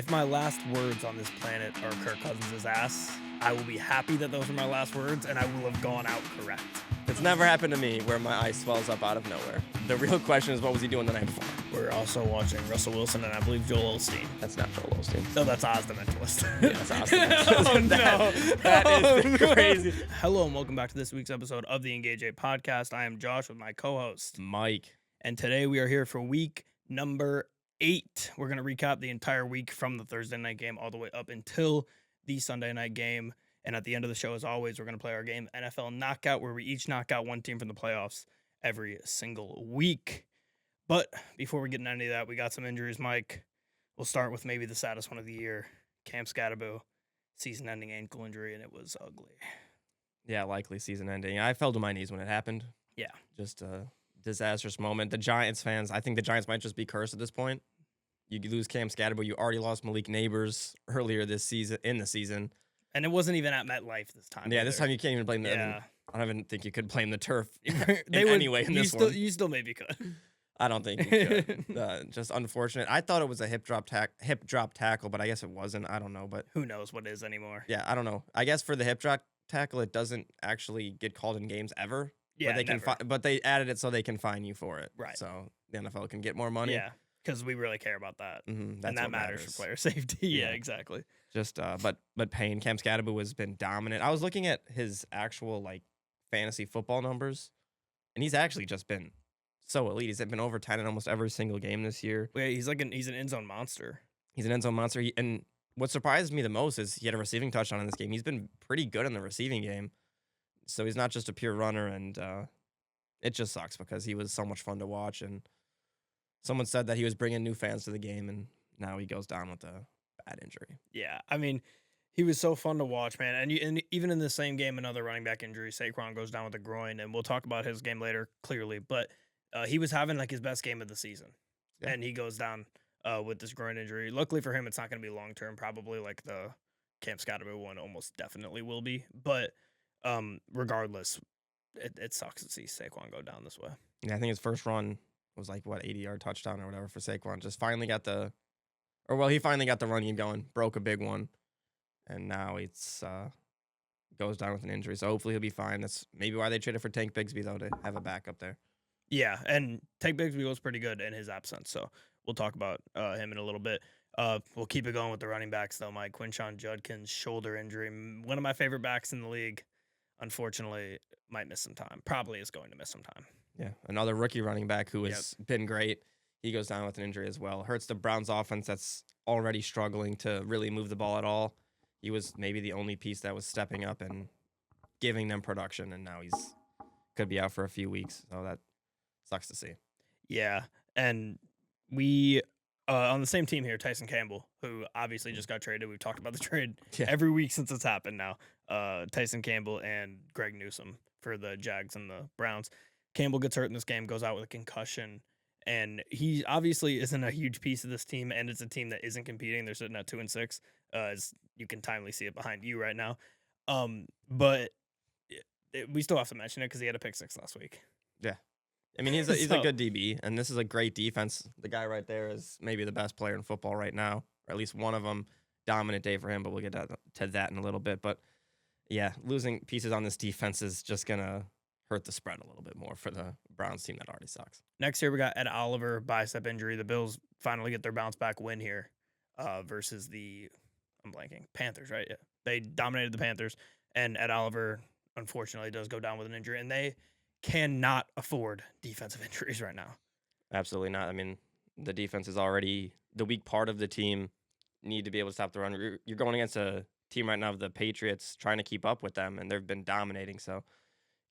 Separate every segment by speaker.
Speaker 1: If my last words on this planet are Kirk Cousins' ass, I will be happy that those were my last words, and I will have gone out correct.
Speaker 2: It's never happened to me where my eye swells up out of nowhere. The real question is, what was he doing the night before?
Speaker 1: We're also watching Russell Wilson and I believe Joel Osteen.
Speaker 2: That's not Joel Osteen.
Speaker 1: No, that's Oz the Mentalist.
Speaker 2: Yeah, that's Oz the Mentalist.
Speaker 1: Oh, no.
Speaker 2: That is crazy.
Speaker 1: Hello and welcome back to this week's episode of the Engage 8 podcast. I am Josh with my co-host,
Speaker 2: Mike.
Speaker 1: And today we are here for week number 8. We're going to recap the entire week from the Thursday night game all the way up until the Sunday night game. And at the end of the show, as always, we're going to play our game NFL Knockout, where we each knock out one team from the playoffs every single week. But before we get into any of that, we got some injuries, Mike. We'll start with maybe the saddest one of the year. Cam Scatterbo, season-ending ankle injury, and it was ugly.
Speaker 2: Yeah, likely season ending. I fell to my knees when it happened.
Speaker 1: Yeah.
Speaker 2: Just a disastrous moment. The Giants fans, I think the Giants might just be cursed at this point. You lose Cam Scatterbo. You already lost Malik Neighbors earlier this season, in the season.
Speaker 1: And it wasn't even at MetLife this time.
Speaker 2: Yeah, this time you can't even blame the.
Speaker 1: Yeah.
Speaker 2: I don't even think you could blame the turf
Speaker 1: anyway
Speaker 2: in this one.
Speaker 1: You still maybe could.
Speaker 2: I don't think you could. Just unfortunate. I thought it was a hip drop tackle, but I guess it wasn't. I don't know, but
Speaker 1: who knows what it is anymore?
Speaker 2: Yeah, I don't know. I guess for the hip drop tackle, it doesn't actually get called in games ever.
Speaker 1: Yeah,
Speaker 2: but they
Speaker 1: never.
Speaker 2: but they added it so they can fine you for it.
Speaker 1: Right.
Speaker 2: So the NFL can get more money.
Speaker 1: Yeah, because we really care about that,
Speaker 2: and
Speaker 1: that matters for player safety. Yeah, exactly.
Speaker 2: Just but Payne, Cam Scatterbo has been dominant. I was looking at his actual fantasy football numbers, and he's actually just been so elite. He's been over 10 in almost every single game this year.
Speaker 1: Yeah, he's an end zone monster.
Speaker 2: He's an end zone monster. And what surprised me the most is he had a receiving touchdown in this game. He's been pretty good in the receiving game. So he's not just a pure runner, and it just sucks because he was so much fun to watch. And someone said that he was bringing new fans to the game, and now he goes down with a bad injury.
Speaker 1: Yeah, I mean, he was so fun to watch, man. And even in the same game, another running back injury, Saquon goes down with a groin, and we'll talk about his game later, clearly. But he was having his best game of the season, and he goes down with this groin injury. Luckily for him, it's not going to be long term. Probably like the Cam Scatterbo one almost definitely will be. But regardless, it sucks to see Saquon go down this way.
Speaker 2: Yeah, I think his first run was 80-yard touchdown or whatever for Saquon. Just finally got he finally got the run game going, broke a big one, and now it's goes down with an injury. So hopefully he'll be fine. That's maybe why they traded for Tank Bigsby, though, to have a backup there.
Speaker 1: Yeah, and Tank Bigsby was pretty good in his absence, so we'll talk about him in a little bit. We'll keep it going with the running backs, though, Mike. Quinshon Judkins, shoulder injury. One of my favorite backs in the league, unfortunately, might miss some time. Probably is going to miss some time.
Speaker 2: Yeah, another rookie running back who has been great. He goes down with an injury as well. Hurts the Browns offense that's already struggling to really move the ball at all. He was maybe the only piece that was stepping up and giving them production, and now he's could be out for a few weeks. So that sucks to see.
Speaker 1: Yeah, and we on the same team here, Tyson Campbell, who obviously just got traded. We've talked about the trade every week since it's happened now. Tyson Campbell and Greg Newsome for the Jags and the Browns. Campbell gets hurt in this game, goes out with a concussion, and he obviously isn't a huge piece of this team, and it's a team that isn't competing. They're sitting at 2-6, as you can timely see it behind you right now. But we still have to mention it because he had a pick 6 last week.
Speaker 2: Yeah. I mean, he's a good DB, and this is a great defense. The guy right there is maybe the best player in football right now, or at least one of them. Dominant day for him, but we'll get to that in a little bit. But, yeah, losing pieces on this defense is just going to hurt the spread a little bit more for the Browns team that already sucks.
Speaker 1: Next here, we got Ed Oliver, bicep injury. The Bills finally get their bounce-back win here versus I'm blanking, Panthers, right? Yeah. They dominated the Panthers, and Ed Oliver, unfortunately, does go down with an injury, and they cannot afford defensive injuries right now.
Speaker 2: Absolutely not. I mean, the defense is already the weak part of the team. Need to be able to stop the run. You're going against a team right now of the Patriots trying to keep up with them, and they've been dominating. So,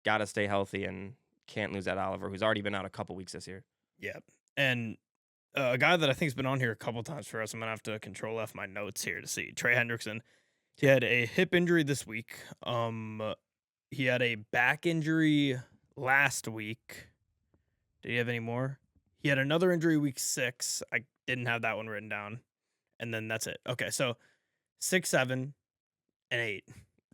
Speaker 2: got to stay healthy and can't lose that Oliver, who's already been out a couple weeks this year.
Speaker 1: Yeah, and a guy that I think has been on here a couple times for us. I'm gonna have to control F my notes here to see. Trey Hendrickson. He had a hip injury this week. He had a back injury last week. Did he have any more? He had another injury week 6. I didn't have that one written down. And then that's it. Okay, so 6, 7, and 8.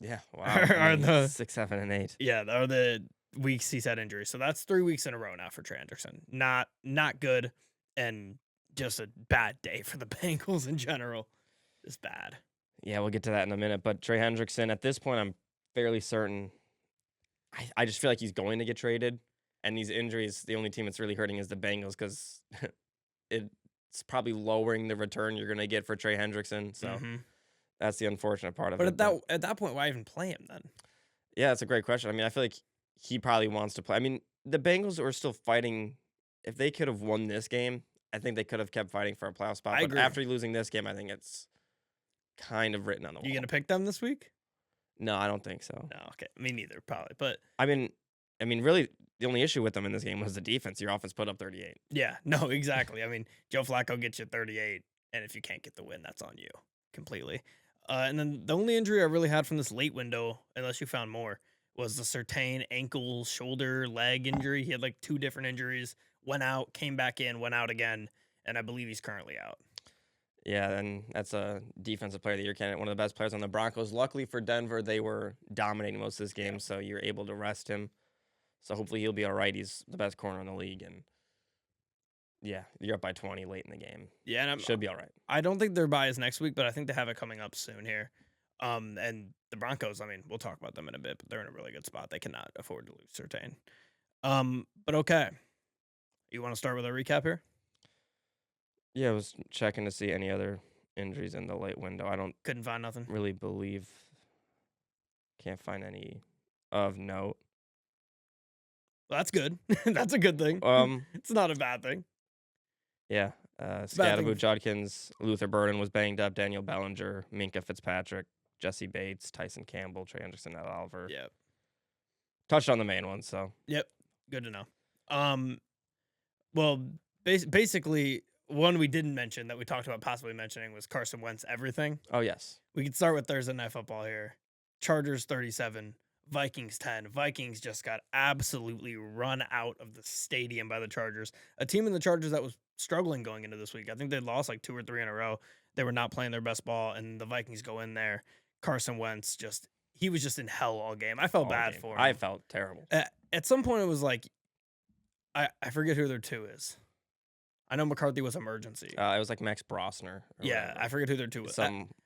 Speaker 2: Yeah, wow.
Speaker 1: Are the
Speaker 2: 6, 7, and 8.
Speaker 1: Yeah, are the weeks he's had injuries. So that's 3 weeks in a row now for Trey Hendrickson. Not good, and just a bad day for the Bengals in general. is bad.
Speaker 2: Yeah, we'll get to that in a minute. But Trey Hendrickson, at this point, I'm fairly certain. I just feel like he's going to get traded. And these injuries, the only team that's really hurting is the Bengals because it's probably lowering the return you're going to get for Trey Hendrickson. So that's the unfortunate part of
Speaker 1: but
Speaker 2: it.
Speaker 1: But at that point, why even play him then?
Speaker 2: Yeah, that's a great question. I mean, I feel like he probably wants to play. I mean, the Bengals are still fighting. If they could have won this game, I think they could have kept fighting for a playoff spot.
Speaker 1: I
Speaker 2: But
Speaker 1: agree.
Speaker 2: after losing this game, I think it's kind of written on the wall.
Speaker 1: You going to pick them this week?
Speaker 2: No, I don't think so.
Speaker 1: No, okay. Me neither, probably. But
Speaker 2: I mean, really, the only issue with them in this game was the defense. Your offense put up 38.
Speaker 1: Yeah, no, exactly. I mean, Joe Flacco gets you 38, and if you can't get the win, that's on you completely. And then the only injury I really had from this late window, unless you found more, was the Surtain ankle, shoulder, leg injury. He had like 2 different injuries, went out, came back in, went out again, and I believe he's currently out.
Speaker 2: Yeah, and that's a defensive player of the year candidate, one of the best players on the Broncos. Luckily for Denver, they were dominating most of this game, so you're able to rest him. So hopefully he'll be all right. He's the best corner in the league, and yeah, you're up by 20 late in the game.
Speaker 1: Yeah, and
Speaker 2: should be all right.
Speaker 1: I don't think their bye is next week, but I think they have it coming up soon here. And the Broncos, I mean, we'll talk about them in a bit, but they're in a really good spot. They cannot afford to lose Surtain. But okay, you want to start with a recap here?
Speaker 2: Yeah, I was checking to see any other injuries in the late window.
Speaker 1: Couldn't find nothing.
Speaker 2: Really believe. Can't find any of note.
Speaker 1: Well, that's good. That's a good thing. It's not a bad thing.
Speaker 2: Yeah. Scadaboo, Judkins, Luther Burden was banged up. Daniel Bellinger, Minka Fitzpatrick, Jesse Bates, Tyson Campbell, Trey Anderson, Ed Oliver.
Speaker 1: Yep.
Speaker 2: Touched on the main ones, so.
Speaker 1: Yep. Good to know. Well, basically, one we didn't mention that we talked about possibly mentioning was Carson Wentz everything.
Speaker 2: Oh, yes.
Speaker 1: We could start with Thursday Night Football here. Chargers 37, Vikings 10. Vikings just got absolutely run out of the stadium by the Chargers. A team in the Chargers that was struggling going into this week. I think they lost like 2 or 3 in a row. They were not playing their best ball, and the Vikings go in there. Carson Wentz he was just in hell all game. I felt bad for him.
Speaker 2: I felt terrible.
Speaker 1: At some point, it was like, I forget who their 2 is. I know McCarthy was emergency.
Speaker 2: It was like Max Brosner.
Speaker 1: Yeah, I forget who their 2 was.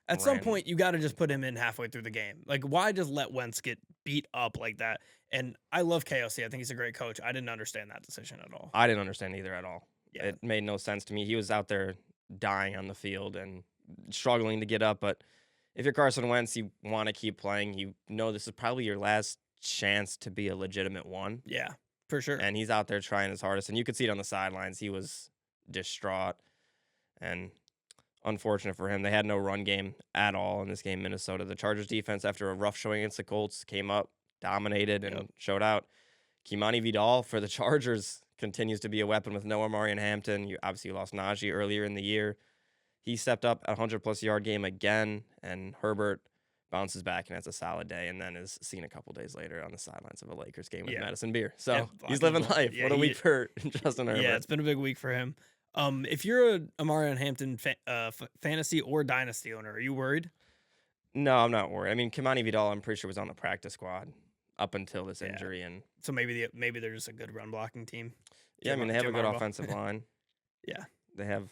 Speaker 1: At
Speaker 2: some
Speaker 1: point, you got to just put him in halfway through the game. Like, why just let Wentz get beat up like that? And I love KOC. I think he's a great coach. I didn't understand that decision at all.
Speaker 2: I didn't understand either at all.
Speaker 1: Yeah.
Speaker 2: It made no sense to me. He was out there dying on the field and struggling to get up. But if you're Carson Wentz, you want to keep playing. You know this is probably your last chance to be a legitimate one.
Speaker 1: Yeah, for sure.
Speaker 2: And he's out there trying his hardest. And you could see it on the sidelines. He was distraught. And unfortunate for him, they had no run game at all in this game, Minnesota. The Chargers defense, after a rough showing against the Colts, came up, dominated, and showed out. Kimani Vidal for the Chargers continues to be a weapon with no Amarian Hampton. You obviously lost Najee earlier in the year. He stepped up a 100-plus yard game again, and Herbert bounces back and has a solid day, and then is seen a couple days later on the sidelines of a Lakers game with Madison Beer. So he's living life. What a week for Justin Herbert.
Speaker 1: Yeah, it's been a big week for him. If you're a Amarian Hampton fantasy or dynasty owner, are you worried?
Speaker 2: No, I'm not worried. I mean, Kimani Vidal, I'm pretty sure, was on the practice squad up until this injury, and
Speaker 1: so maybe they're just a good run blocking team.
Speaker 2: Yeah, I mean, they have a good offensive line.
Speaker 1: Yeah,
Speaker 2: they have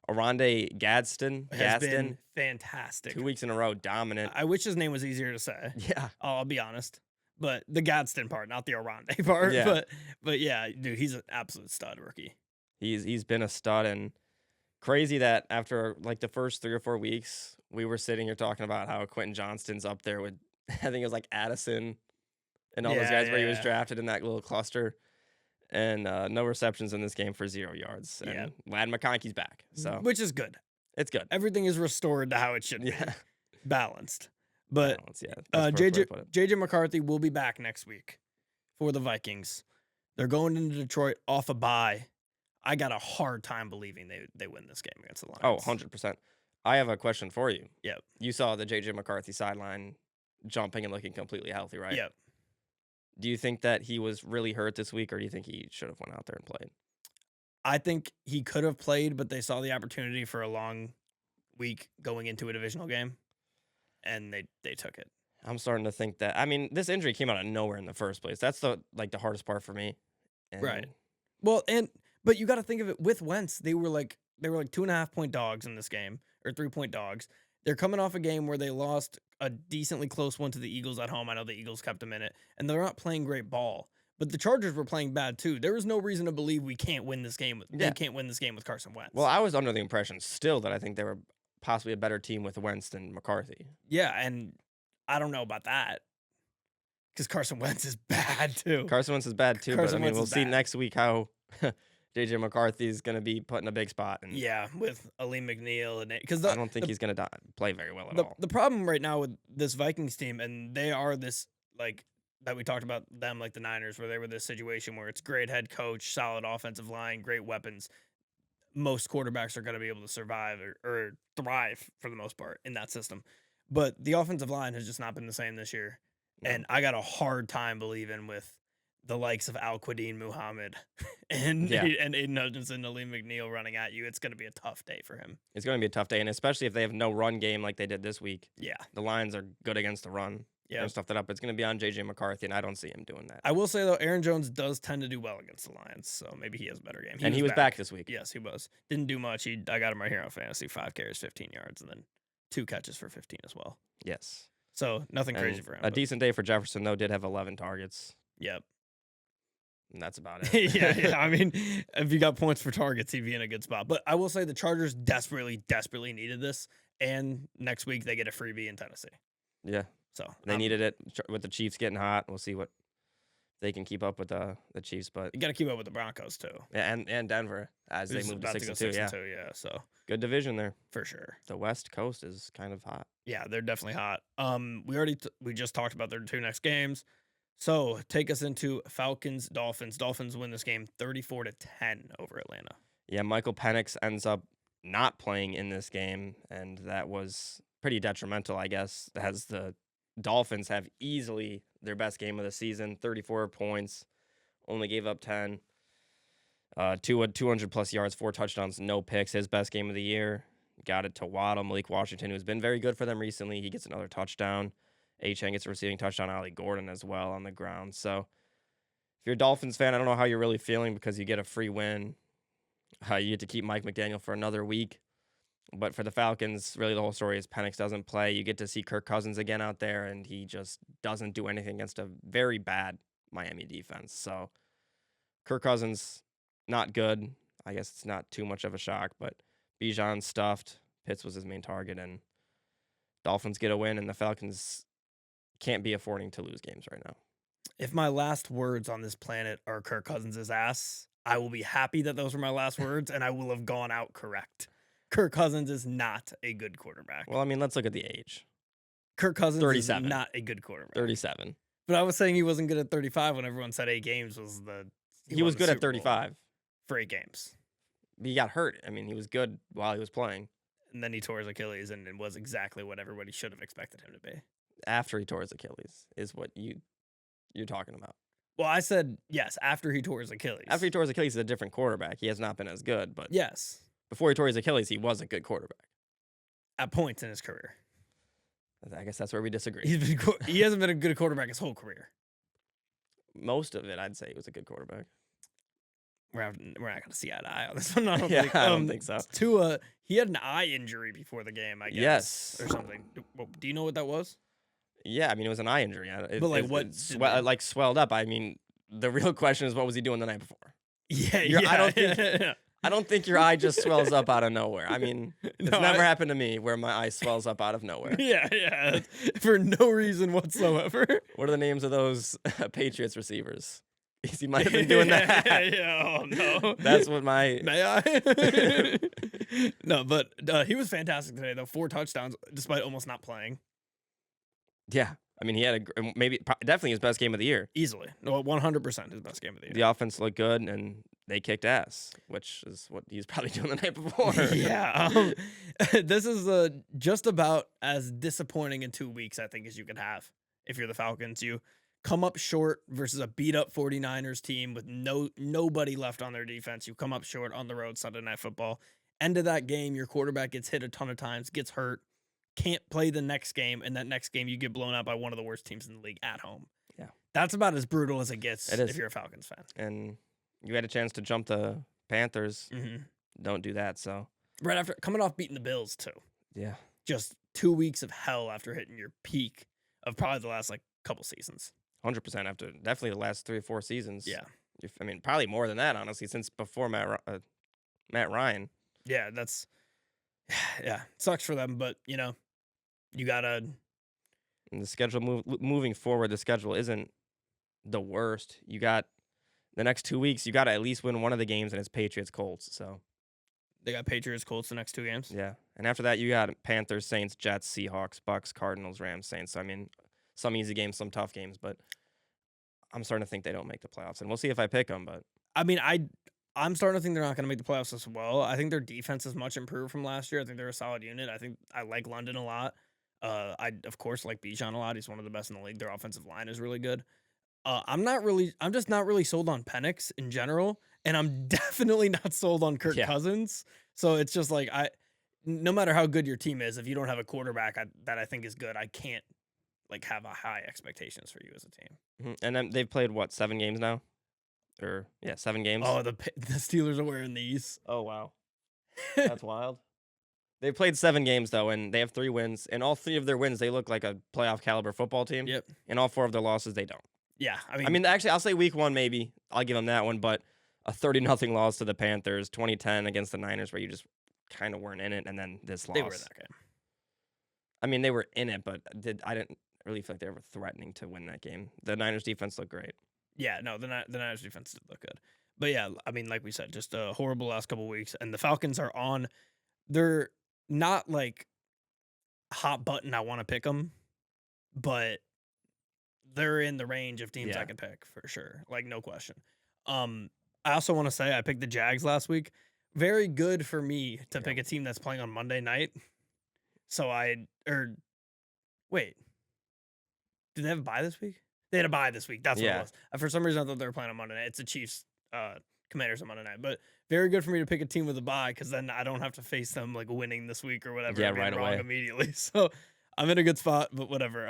Speaker 2: Oronde Gadsden.
Speaker 1: Has been fantastic.
Speaker 2: 2 weeks in a row, dominant.
Speaker 1: I wish his name was easier to say.
Speaker 2: Yeah,
Speaker 1: I'll be honest. But the Gadsden part, not the Oronde part.
Speaker 2: Yeah.
Speaker 1: But yeah, dude, he's an absolute stud rookie.
Speaker 2: He's been a stud, and crazy that after like the first 3 or 4 weeks, we were sitting here talking about how Quentin Johnston's up there with, I think it was like Addison and all those guys where he was drafted in that little cluster. And no receptions in this game for 0 yards. And Lad McConkey's back. So
Speaker 1: which is good.
Speaker 2: It's good.
Speaker 1: Everything is restored to how it should be. Balanced. But JJ McCarthy will be back next week for the Vikings. They're going into Detroit off a bye. I got a hard time believing they win this game against the Lions.
Speaker 2: Oh, 100%. I have a question for you.
Speaker 1: Yep.
Speaker 2: You saw the JJ McCarthy sideline jumping and looking completely healthy, right?
Speaker 1: Yep.
Speaker 2: Do you think that he was really hurt this week, or do you think he should have went out there and played?
Speaker 1: I think he could have played, but they saw the opportunity for a long week going into a divisional game, and they took it.
Speaker 2: I'm starting to think that. I mean, this injury came out of nowhere in the first place. That's the hardest part for me.
Speaker 1: Right. Well, but you got to think of it with Wentz. They were like 2.5 point dogs in this game. or 3-point dogs. They're coming off a game where they lost a decently close one to the Eagles at home. I know the Eagles kept them in it, and they're not playing great ball. But the Chargers were playing bad too. There was no reason to believe we can't win this game. They can't win this game with Carson Wentz.
Speaker 2: Well, I was under the impression still that I think they were possibly a better team with Wentz than McCarthy.
Speaker 1: Yeah, and I don't know about that because Carson Wentz is bad too.
Speaker 2: Carson Wentz is bad too, but I mean, we'll see next week how JJ McCarthy is going to be put in a big spot. And
Speaker 1: yeah, with Ali McNeil and because
Speaker 2: I don't think he's going to play very well at all.
Speaker 1: The problem right now with this Vikings team, and they are this like that we talked about them like the Niners, where they were this situation where it's great head coach, solid offensive line, great weapons. Most quarterbacks are going to be able to survive or thrive for the most part in that system. But the offensive line has just not been the same this year. No. And I got a hard time believing with the likes of Al-Quadin Muhammad and Aiden Hutchinson, Ali McNeil running at you. It's going to be a tough day for him.
Speaker 2: It's going to be a tough day, and especially if they have no run game like they did this week.
Speaker 1: Yeah.
Speaker 2: The Lions are good against the run. Yeah, stuff that up. It's going to be on JJ McCarthy, and I don't see him doing that.
Speaker 1: I will say, though, Aaron Jones does tend to do well against the Lions, so maybe he has a better game.
Speaker 2: He was back this week.
Speaker 1: Yes, he was. Didn't do much. I got him right here on fantasy. 5 carries, 15 yards, and then 2 catches for 15 as well.
Speaker 2: Yes.
Speaker 1: So nothing crazy for him.
Speaker 2: A decent day for Jefferson, though, did have 11 targets.
Speaker 1: Yep.
Speaker 2: And that's about it.
Speaker 1: yeah. I mean, if you got points for targets, he'd be in a good spot. But I will say the Chargers desperately needed this, and next week they get a freebie in Tennessee.
Speaker 2: Yeah.
Speaker 1: So
Speaker 2: they needed it with the Chiefs getting hot. We'll see what they can keep up with the Chiefs, but
Speaker 1: you got to keep up with the Broncos too.
Speaker 2: Yeah, and Denver as they move to 6-2.
Speaker 1: Yeah, so
Speaker 2: good division there
Speaker 1: for sure.
Speaker 2: The West Coast is kind of hot.
Speaker 1: Yeah, they're definitely hot. We just talked about their 2 next games. So take us into Falcons Dolphins. Dolphins win this game 34-10 over Atlanta.
Speaker 2: Yeah, Michael Penix ends up not playing in this game, and that was pretty detrimental, I guess, as the Dolphins have easily their best game of the season, 34 points, only gave up 10. Tua 200-plus yards, 4 touchdowns, no picks, his best game of the year. Got it to Waddle. Malik Washington, who's been very good for them recently, he gets another touchdown. Achane gets a receiving touchdown, Ollie Gordon as well on the ground. So if you're a Dolphins fan, I don't know how you're really feeling because you get a free win. You get to keep Mike McDaniel for another week. But for the Falcons, really the whole story is Penix doesn't play. You get to see Kirk Cousins again out there, and he just doesn't do anything against a very bad Miami defense. So Kirk Cousins, not good. I guess it's not too much of a shock, but Bijan stuffed. Pitts was his main target, and Dolphins get a win, and the Falcons can't be affording to lose games right now.
Speaker 1: If my last words on this planet are Kirk Cousins' ass, I will be happy that those were my last words, and I will have gone out correct. Kirk Cousins is not a good quarterback.
Speaker 2: Well, I mean, let's look at the age.
Speaker 1: Kirk Cousins 37. Is not a good quarterback.
Speaker 2: 37.
Speaker 1: But I was saying he wasn't good at 35 when everyone said 8 games was the...
Speaker 2: He was good at 35.
Speaker 1: For 8 games.
Speaker 2: He got hurt. I mean, he was good while he was playing.
Speaker 1: And then he tore his Achilles, and it was exactly what everybody should have expected him to be.
Speaker 2: After he tore his Achilles is what you're talking about.
Speaker 1: Well, I said, yes, after he tore his Achilles.
Speaker 2: After he tore his Achilles, he's a different quarterback. He has not been as good, but...
Speaker 1: Yes.
Speaker 2: Before he tore his Achilles, he was a good quarterback.
Speaker 1: At points in his career.
Speaker 2: I guess that's where we disagree.
Speaker 1: He hasn't been a good quarterback his whole career.
Speaker 2: Most of it, I'd say he was a good quarterback.
Speaker 1: We're not going to see eye to eye on this one. I
Speaker 2: don't think so.
Speaker 1: Tua, he had an eye injury before the game, I guess.
Speaker 2: Yes.
Speaker 1: Or something. Do you know what that was?
Speaker 2: Yeah, I mean, it was an eye injury.
Speaker 1: What?
Speaker 2: Swelled up. I mean, the real question is, what was he doing the night before?
Speaker 1: Yeah.
Speaker 2: I don't think your eye just swells up out of nowhere. I mean, it's never happened to me where my eye swells up out of nowhere.
Speaker 1: Yeah. For no reason whatsoever.
Speaker 2: What are the names of those Patriots receivers? He might have been doing that.
Speaker 1: Yeah, oh no.
Speaker 2: That's what my...
Speaker 1: May I? No, but he was fantastic today, though. 4 touchdowns, despite almost not playing.
Speaker 2: Yeah. I mean, he had definitely his best game of the year.
Speaker 1: Easily. No, 100% his best game of the year.
Speaker 2: The offense looked good, and they kicked ass, which is what he's probably doing the night before.
Speaker 1: Yeah. This is just about as disappointing in 2 weeks, I think, as you could have if you're the Falcons. You come up short versus a beat-up 49ers team with nobody left on their defense. You come up short on the road Sunday Night Football. End of that game, your quarterback gets hit a ton of times, gets hurt, can't play the next game, and that next game you get blown out by one of the worst teams in the league at home.
Speaker 2: Yeah.
Speaker 1: That's about as brutal as it gets if you're a Falcons fan.
Speaker 2: And you had a chance to jump the Panthers.
Speaker 1: Mm-hmm.
Speaker 2: Don't do that, so.
Speaker 1: Right after, coming off beating the Bills, too.
Speaker 2: Yeah.
Speaker 1: Just 2 weeks of hell after hitting your peak of probably the last, like, couple seasons.
Speaker 2: 100% after definitely the last 3 or 4 seasons.
Speaker 1: Yeah.
Speaker 2: I mean, probably more than that, honestly, since before Matt Ryan.
Speaker 1: Yeah, that's yeah, sucks for them, but, you know, you gotta
Speaker 2: And the schedule moving forward, the schedule isn't the worst. You got the next 2 weeks, you got to at least win one of the games, and it's Patriots Colts. So
Speaker 1: they got Patriots, Colts the next 2 games.
Speaker 2: yeah, and after that, you got Panthers, Saints, Jets, Seahawks, Bucs, Cardinals, Rams, Saints. So, I mean, some easy games, some tough games, but I'm starting to think they don't make the playoffs, and we'll see if I pick them. But
Speaker 1: I mean, I'm starting to think they're not going to make the playoffs as well. I think their defense is much improved from last year. I think they're a solid unit. I think I like London a lot. I of course like Bijan a lot. He's one of the best in the league. Their offensive line is really good. I'm just not really sold on Penix in general, and I'm definitely not sold on Kirk Cousins. So it's just like no matter how good your team is, if you don't have a quarterback that I think is good, I can't like have a high expectations for you as a team.
Speaker 2: Mm-hmm. And then they've played what 7 games now, or 7 games.
Speaker 1: Oh, the Steelers are wearing these.
Speaker 2: Oh wow, that's wild. They played 7 games though, and they have 3 wins. And all 3 of their wins, they look like a playoff caliber football team.
Speaker 1: Yep.
Speaker 2: And all 4 of their losses, they don't.
Speaker 1: Yeah,
Speaker 2: I mean, actually, I'll say week 1 maybe. I'll give them that one, but a 30-0 loss to the Panthers, 20-10 against the Niners, where you just kind of weren't in it, and then this loss.
Speaker 1: They were in that game.
Speaker 2: I mean, they were in it, but I didn't really feel like they were threatening to win that game. The Niners defense looked great.
Speaker 1: Yeah, no, the Niners defense did look good. But yeah, I mean, like we said, just a horrible last couple weeks, and the Falcons are on. They're not like hot button. I want to pick them, but they're in the range of teams I could pick for sure, like no question. I also want to say I picked the Jags last week. Very good for me to pick a team that's playing on Monday night. So wait, did they have a bye this week? They had a bye this week. That's what it was. For some reason, I thought they were playing on Monday night. It's the Chiefs, Commanders on Monday night. But very good for me to pick a team with a bye because then I don't have to face them like winning this week or whatever.
Speaker 2: Yeah, right away.
Speaker 1: Immediately. So I'm in a good spot, but whatever.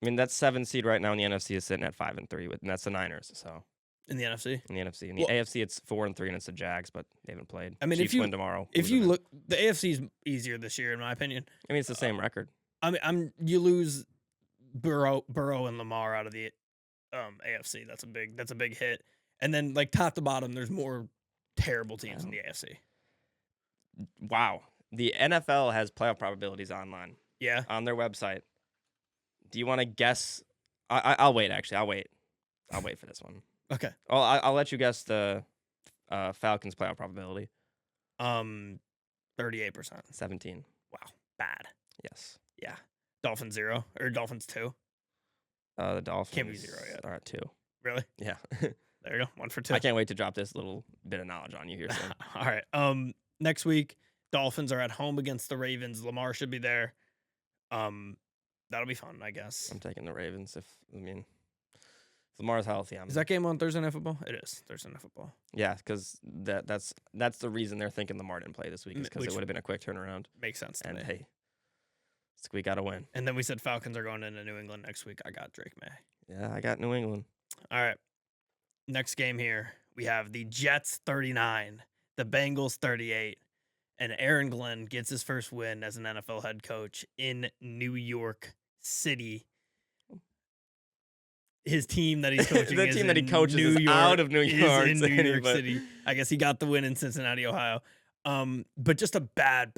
Speaker 2: I mean, that 7th seed right now in the NFC is sitting at 5-3, and that's the Niners. So
Speaker 1: in the NFC,
Speaker 2: in the AFC, it's 4-3, and it's the Jags, but they haven't played.
Speaker 1: I mean,
Speaker 2: Chiefs win tomorrow.
Speaker 1: If you look, the AFC is easier this year, in my opinion.
Speaker 2: I mean, it's the same record.
Speaker 1: I mean, you lose Burrow and Lamar out of the AFC. That's a big hit. And then like top to bottom, there's more terrible teams in the AFC.
Speaker 2: Wow. The NFL has playoff probabilities online.
Speaker 1: Yeah.
Speaker 2: On their website. Do you want to guess? I'll wait, actually. I'll wait for this one.
Speaker 1: Okay.
Speaker 2: Well, I'll let you guess the Falcons playoff probability.
Speaker 1: 38%.
Speaker 2: 17.
Speaker 1: Wow. Bad.
Speaker 2: Yes.
Speaker 1: Yeah. Dolphins 0 or Dolphins 2.
Speaker 2: The Dolphins
Speaker 1: can't be 0 yet.
Speaker 2: Are at 2.
Speaker 1: Really?
Speaker 2: Yeah.
Speaker 1: There you go. 1 for 2.
Speaker 2: I can't wait to drop this little bit of knowledge on you here soon.
Speaker 1: All right. Next week, Dolphins are at home against the Ravens. Lamar should be there. That'll be fun, I guess.
Speaker 2: I'm taking the Ravens if Lamar's healthy.
Speaker 1: Is that game on Thursday Night Football? It is Thursday Night Football.
Speaker 2: Yeah, because that's the reason they're thinking Lamar didn't play this week, is because it would have been a quick turnaround.
Speaker 1: Makes sense to me.
Speaker 2: And hey, we got to win.
Speaker 1: And then we said Falcons are going into New England next week. I got Drake May.
Speaker 2: Yeah, I got New England.
Speaker 1: All right. Next game here, we have the Jets 39, the Bengals 38, and Aaron Glenn gets his first win as an NFL head coach in New York City. His team that he's coaching
Speaker 2: the team that he coaches is out of New York,
Speaker 1: in New York City. I guess he got the win in Cincinnati, Ohio. But just a bad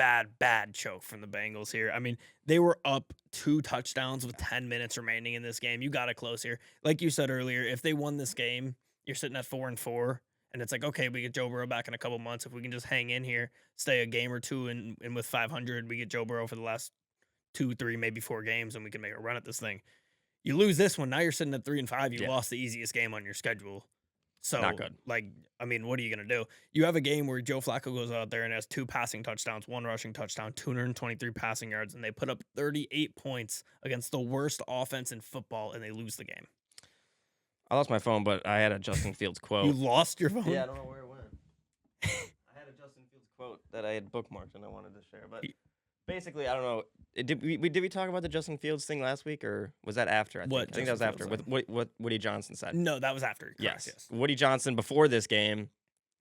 Speaker 1: choke from the Bengals here. I mean, they were up 2 touchdowns with 10 minutes remaining in this game. You got it close here. Like you said earlier, if they won this game, you're sitting at 4-4, and it's like, okay, we get Joe Burrow back in a couple months. If we can just hang in here, stay a game or two, and with 500, we get Joe Burrow for the last 2, 3, maybe 4 games, and we can make a run at this thing. You lose this one, now you're sitting at 3-5. You lost the easiest game on your schedule. So,
Speaker 2: not good.
Speaker 1: Like, I mean, what are you going to do? You have a game where Joe Flacco goes out there and has 2 passing touchdowns, 1 rushing touchdown, 223 passing yards, and they put up 38 points against the worst offense in football, and they lose the game.
Speaker 2: I lost my phone, but I had a Justin Fields quote.
Speaker 1: You lost your phone?
Speaker 2: Yeah, I don't know where it went. I had a Justin Fields quote that I had bookmarked and I wanted to share, but basically, I don't know. Did we talk about the Justin Fields thing last week, or was that after? I think that was after. With what Woody Johnson said.
Speaker 1: No, that was after.
Speaker 2: Yes. Woody Johnson before this game,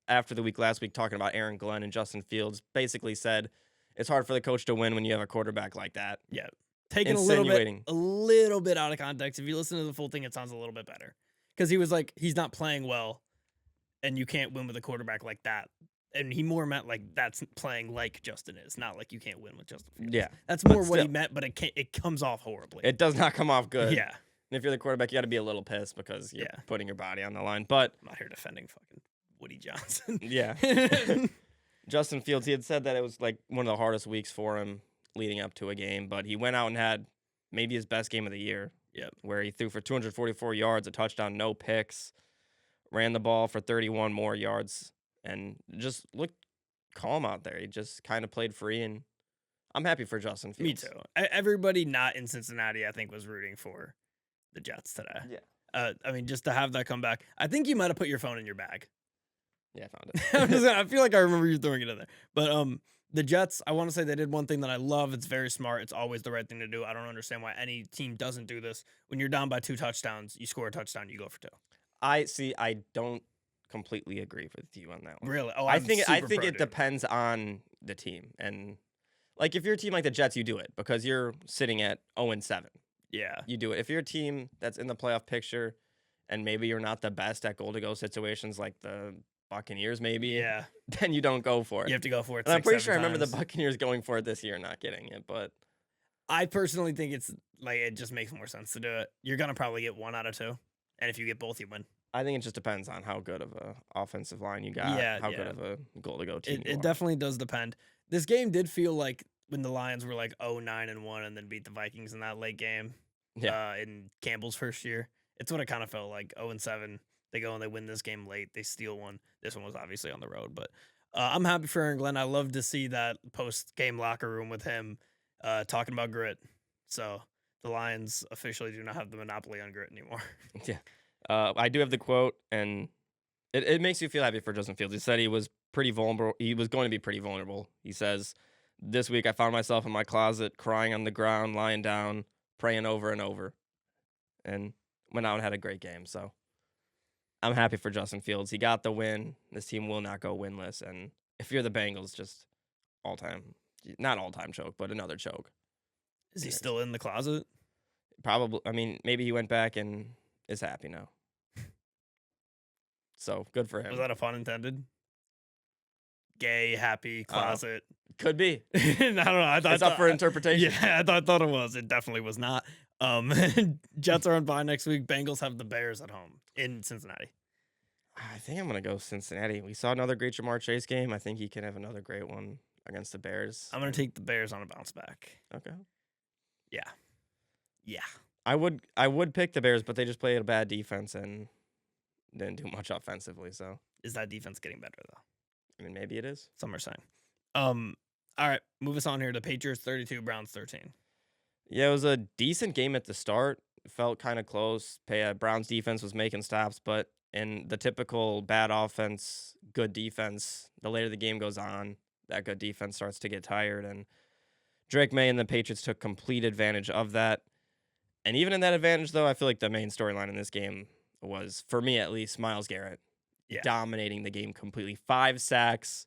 Speaker 2: after the week last week, talking about Aaron Glenn and Justin Fields, basically said it's hard for the coach to win when you have a quarterback like that.
Speaker 1: Yeah. Taking a little bit out of context. If you listen to the full thing, it sounds a little bit better. Because he was like, he's not playing well, and you can't win with a quarterback like that. And he more meant like that's playing like Justin is, not like you can't win with Justin Fields.
Speaker 2: Yeah.
Speaker 1: That's more what he meant, but it comes off horribly.
Speaker 2: It does not come off good.
Speaker 1: Yeah.
Speaker 2: And if you're the quarterback, you got to be a little pissed because you're putting your body on the line. But
Speaker 1: I'm not here defending fucking Woody Johnson.
Speaker 2: Yeah. Justin Fields, he had said that it was like one of the hardest weeks for him leading up to a game, but he went out and had maybe his best game of the year.
Speaker 1: Yep.
Speaker 2: Where he threw for 244 yards, a touchdown, no picks, ran the ball for 31 more yards, and just looked calm out there. He just kind of played free, and I'm happy for Justin Fields.
Speaker 1: Me too. Everybody not in Cincinnati, I think, was rooting for the Jets today.
Speaker 2: Yeah.
Speaker 1: I mean, just to have that come back. I think you might have put your phone in your bag.
Speaker 2: Yeah, I found it.
Speaker 1: I feel like I remember you throwing it in there. But the Jets, I want to say they did one thing that I love. It's very smart. It's always the right thing to do. I don't understand why any team doesn't do this. When you're down by 2 touchdowns, you score a touchdown, you go for 2.
Speaker 2: I don't completely agree with you on that one.
Speaker 1: Really? Oh,
Speaker 2: I think it depends on the team. And like if you're a team like the Jets, you do it because you're sitting at 0-7.
Speaker 1: Yeah.
Speaker 2: You do it. If you're a team that's in the playoff picture and maybe you're not the best at goal-to-go situations like the Buccaneers maybe, then you don't go for it.
Speaker 1: You have to go for it.
Speaker 2: And I'm pretty sure I remember the Buccaneers going for it this year and not getting it, but
Speaker 1: I personally think it's like it just makes more sense to do it. You're gonna probably get 1 out of 2, and if you get both, you win.
Speaker 2: I think it just depends on how good of a offensive line you got, how good of a goal-to-go team you are.
Speaker 1: It definitely does depend. This game did feel like when the Lions were like 0-9-1 and then beat the Vikings in that late game. In Campbell's first year, it's what it kind of felt like. 0-7. They go and they win this game late. They steal one. This one was obviously on the road, but I'm happy for Aaron Glenn. I love to see that post-game locker room with him talking about grit. So the Lions officially do not have the monopoly on grit anymore.
Speaker 2: Yeah. I do have the quote, and it makes you feel happy for Justin Fields. He said he was pretty vulnerable. He was going to be pretty vulnerable. He says, "This week I found myself in my closet, crying on the ground, lying down, praying over and over," and went out and had a great game. So I'm happy for Justin Fields. He got the win. This team will not go winless. And if you're the Bengals, just not all-time choke, but another choke.
Speaker 1: Is he still in the closet?
Speaker 2: Probably. I mean, maybe he went back and is happy now. So good for him.
Speaker 1: Was that a pun intended? Gay, happy, closet.
Speaker 2: Could be.
Speaker 1: I don't know. I thought
Speaker 2: it's up for interpretation.
Speaker 1: Yeah, I thought it was. It definitely was not. Jets are on bye next week. Bengals have the Bears at home in Cincinnati.
Speaker 2: I think I'm going to go Cincinnati. We saw another great Jamar Chase game. I think he can have another great one against the Bears.
Speaker 1: I'm going to take the Bears on a bounce back.
Speaker 2: Okay.
Speaker 1: Yeah. Yeah.
Speaker 2: I would pick the Bears, but they just played a bad defense and didn't do much offensively. So
Speaker 1: is that defense getting better though?
Speaker 2: I mean, maybe it is.
Speaker 1: Some are saying. All right, move us on here. The Patriots 32, Browns 13.
Speaker 2: Yeah, it was a decent game at the start. It felt kind of close. Browns defense was making stops, but in the typical bad offense, good defense, the later the game goes on, that good defense starts to get tired. And Drake May and the Patriots took complete advantage of that. And even in that advantage, though, I feel like the main storyline in this game was, for me at least, Myles Garrett dominating the game completely. 5 sacks,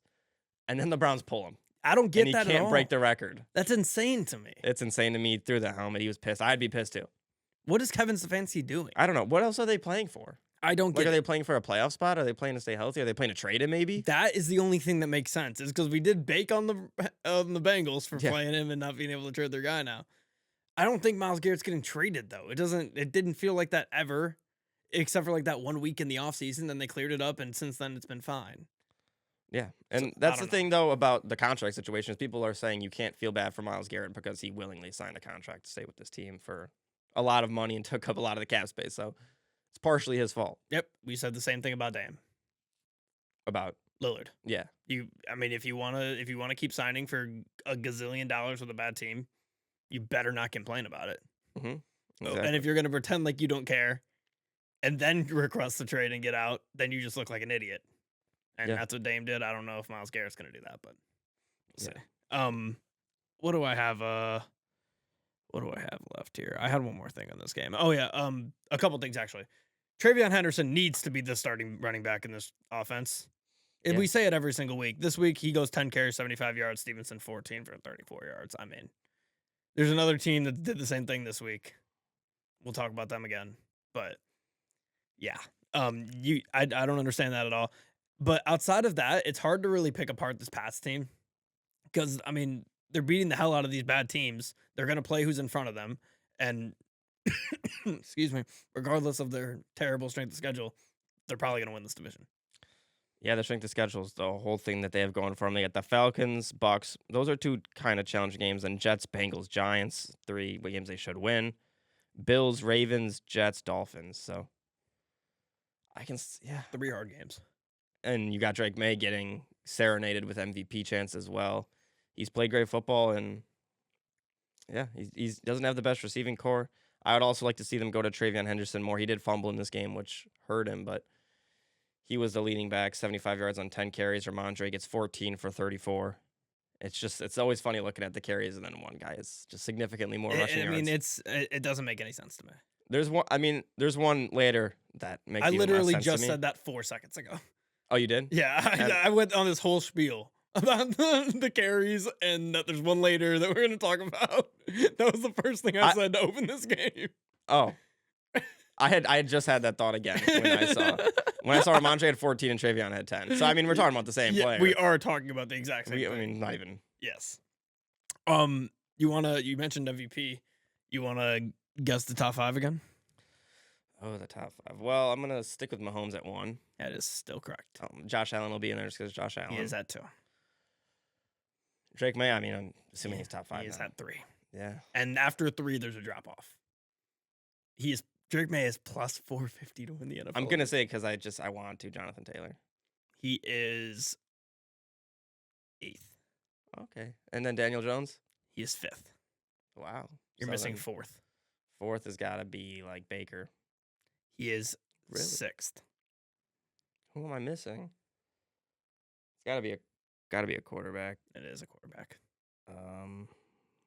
Speaker 2: and then the Browns pull him.
Speaker 1: I don't get that at all.
Speaker 2: He can't break the record.
Speaker 1: That's insane to me.
Speaker 2: It's insane to me. Through the helmet, he was pissed. I'd be pissed too.
Speaker 1: What is Kevin Stefanski doing?
Speaker 2: I don't know. What else are they playing for?
Speaker 1: I don't get it.
Speaker 2: Are they playing for a playoff spot? Are they playing to stay healthy? Are they playing to trade him maybe?
Speaker 1: That is the only thing that makes sense. Is because we did bake on the Bengals for playing him and not being able to trade their guy now. I don't think Myles Garrett's getting traded though. It didn't feel like that ever, except for like that 1 week in the offseason. Then they cleared it up, and since then it's been fine.
Speaker 2: Yeah, and that's the thing though about the contract situation is people are saying you can't feel bad for Myles Garrett because he willingly signed a contract to stay with this team for a lot of money and took up a lot of the cap space. So it's partially his fault.
Speaker 1: Yep, we said the same thing about Dame.
Speaker 2: About
Speaker 1: Lillard.
Speaker 2: Yeah.
Speaker 1: I mean, if you wanna keep signing for a gazillion dollars with a bad team, you better not complain about it.
Speaker 2: Mm-hmm. Exactly.
Speaker 1: And if you're gonna pretend like you don't care, and then request the trade and get out, then you just look like an idiot. And that's what Dame did. I don't know if Myles Garrett's gonna do that, but we'll see. What do I have? What do I have left here? I had one more thing on this game. Oh yeah. A couple things actually. TreVeyon Henderson needs to be the starting running back in this offense. And we say it every single week. This week, he goes 10 carries, 75 yards. Stevenson, 14 for 34 yards. I mean, there's another team that did the same thing this week. We'll talk about them again. But, yeah. I don't understand that at all. But outside of that, it's hard to really pick apart this Pats team. Because, I mean, they're beating the hell out of these bad teams. They're going to play who's in front of them. And, excuse me, regardless of their terrible strength of schedule, they're probably going to win this division.
Speaker 2: Yeah, the strength of schedule is the whole thing that they have going for them. They got the Falcons, Bucs. Those are two kind of challenging games. And Jets, Bengals, Giants, 3 games they should win. Bills, Ravens, Jets, Dolphins. So,
Speaker 1: 3 hard games.
Speaker 2: And you got Drake May getting serenaded with MVP chance as well. He's played great football, and, he doesn't have the best receiving core. I would also like to see them go to Travion Henderson more. He did fumble in this game, which hurt him, but he was the leading back, 75 yards on 10 carries. Ramondre gets 14 for 34. It's always funny looking at the carries, and then one guy is just significantly more rushing yards.
Speaker 1: I mean, it doesn't make any sense to me.
Speaker 2: There's one later that makes
Speaker 1: I
Speaker 2: even
Speaker 1: literally
Speaker 2: less sense
Speaker 1: just
Speaker 2: to me.
Speaker 1: said that 4 seconds ago.
Speaker 2: Oh, you did?
Speaker 1: Yeah, I went on this whole spiel about the carries, and that there's one later that we're going to talk about. That was the first thing I said to open this game.
Speaker 2: Oh. I had just had that thought again when I saw Ramondre had 14 and Travion had 10. So I mean, we're talking about the same player.
Speaker 1: We are talking about the exact same thing.
Speaker 2: I mean, not even.
Speaker 1: Yes. You mentioned MVP. You wanna guess the top 5 again?
Speaker 2: Oh, the top 5. Well, I'm gonna stick with Mahomes at 1.
Speaker 1: That is still correct.
Speaker 2: Josh Allen will be in there just because Josh Allen.
Speaker 1: He is at 2.
Speaker 2: Drake May, I mean, I'm assuming he's top 5.
Speaker 1: He is at 3.
Speaker 2: Yeah.
Speaker 1: And after 3, there's a drop off. Drake May is plus 450 to win the NFL.
Speaker 2: I'm gonna say because I want to Jonathan Taylor.
Speaker 1: He is 8th.
Speaker 2: Okay, and then Daniel Jones.
Speaker 1: He is 5th.
Speaker 2: Wow,
Speaker 1: You're missing 4th.
Speaker 2: 4th has got to be like Baker.
Speaker 1: He is
Speaker 2: Really?
Speaker 1: 6th.
Speaker 2: Who am I missing? It's got to be a quarterback.
Speaker 1: It is a quarterback.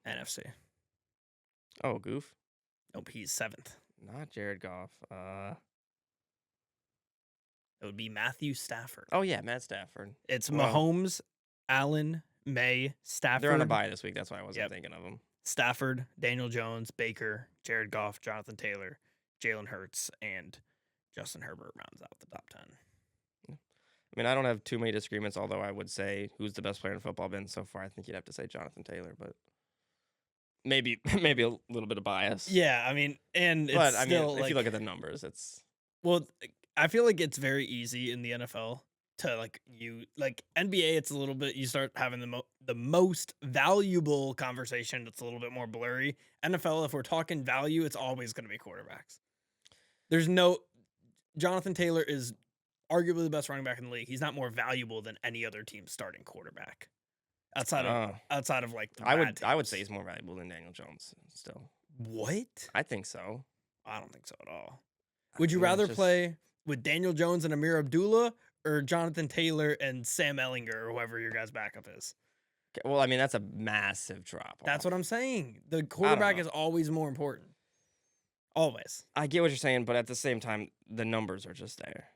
Speaker 1: NFC.
Speaker 2: Oh, Goof.
Speaker 1: Nope, he's 7th.
Speaker 2: Not Jared Goff.
Speaker 1: It would be Matthew Stafford.
Speaker 2: Oh yeah, Matt Stafford.
Speaker 1: It's Mahomes, Allen, May, Stafford.
Speaker 2: They're on a bye this week. That's why I wasn't thinking of them.
Speaker 1: Stafford, Daniel Jones, Baker, Jared Goff, Jonathan Taylor, Jalen Hurts, and Justin Herbert rounds out the top 10.
Speaker 2: I mean, I don't have too many disagreements, although I would say who's the best player in football been so far. I think you'd have to say Jonathan Taylor, but maybe a little bit of bias.
Speaker 1: Yeah, I mean,
Speaker 2: but I mean, if you look at the numbers, it's
Speaker 1: I feel like it's very easy in the NFL to NBA. It's a little bit, you start having the most valuable conversation. It's a little bit more blurry. NFL, if we're talking value, it's always going to be quarterbacks. Jonathan Taylor is arguably the best running back in the league. He's not more valuable than any other team's starting quarterback. Outside of like the
Speaker 2: I would say he's more valuable than Daniel Jones still.
Speaker 1: What?
Speaker 2: I think so.
Speaker 1: I don't think so at all. Would you rather play with Daniel Jones and Amir Abdullah or Jonathan Taylor and Sam Ehlinger or whoever your guy's backup is?
Speaker 2: Well, I mean, that's a massive drop.
Speaker 1: That's what I'm saying. The quarterback is always more important. Always.
Speaker 2: I get what you're saying, but at the same time, the numbers are just there.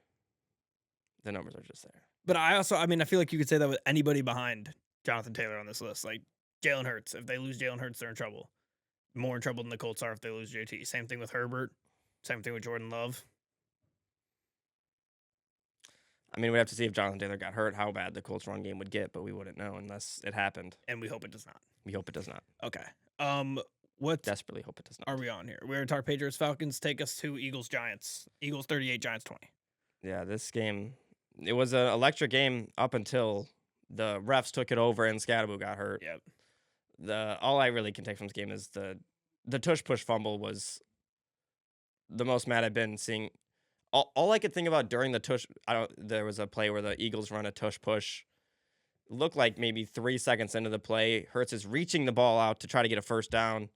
Speaker 1: But I feel like you could say that with anybody behind Jonathan Taylor on this list. Like Jalen Hurts. If they lose Jalen Hurts, they're in trouble. More in trouble than the Colts are if they lose JT. Same thing with Herbert. Same thing with Jordan Love.
Speaker 2: I mean, we have to see if Jonathan Taylor got hurt, how bad the Colts run game would get, but we wouldn't know unless it happened.
Speaker 1: And we hope it does not.
Speaker 2: We hope it does not.
Speaker 1: Okay.
Speaker 2: Desperately hope it does not.
Speaker 1: Are we on here? We're going to talk Patriots, Falcons. Take us to Eagles, Giants. Eagles 38, Giants 20.
Speaker 2: Yeah, this game, it was an electric game up until the refs took it over and Scadaboo got hurt.
Speaker 1: Yep.
Speaker 2: All I really can take from this game is the tush-push fumble was the most mad I've been seeing. All I could think about during the tush, there was a play where the Eagles run a tush-push. Looked like maybe 3 seconds into the play, Hurts is reaching the ball out to try to get a first down.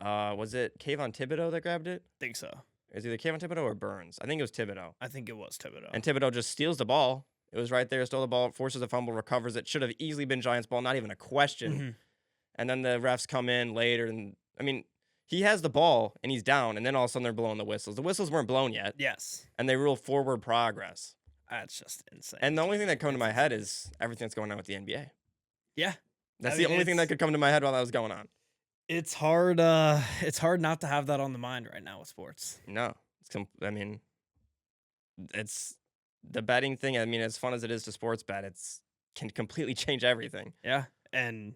Speaker 2: Was it Kayvon Thibodeau that grabbed it?
Speaker 1: I think so.
Speaker 2: It was either Kayvon Thibodeau or Burns. I think it was Thibodeau.
Speaker 1: I think it was Thibodeau.
Speaker 2: And Thibodeau just steals the ball. It was right there, stole the ball, forces a fumble, recovers it. Should have easily been Giants' ball, not even a question.
Speaker 1: Mm-hmm.
Speaker 2: And then the refs come in later, and I mean, he has the ball, and he's down, and then all of a sudden they're blowing the whistles. The whistles weren't blown yet.
Speaker 1: Yes.
Speaker 2: And they rule forward progress.
Speaker 1: That's just insane.
Speaker 2: And the only thing that come to my head is everything that's going on with the NBA.
Speaker 1: Yeah.
Speaker 2: That's the only thing that could come to my head while that was going on.
Speaker 1: It's hard. It's hard not to have that on the mind right now with sports.
Speaker 2: No. It's the betting thing. I mean, as fun as it is to sports bet, can completely change everything.
Speaker 1: Yeah. And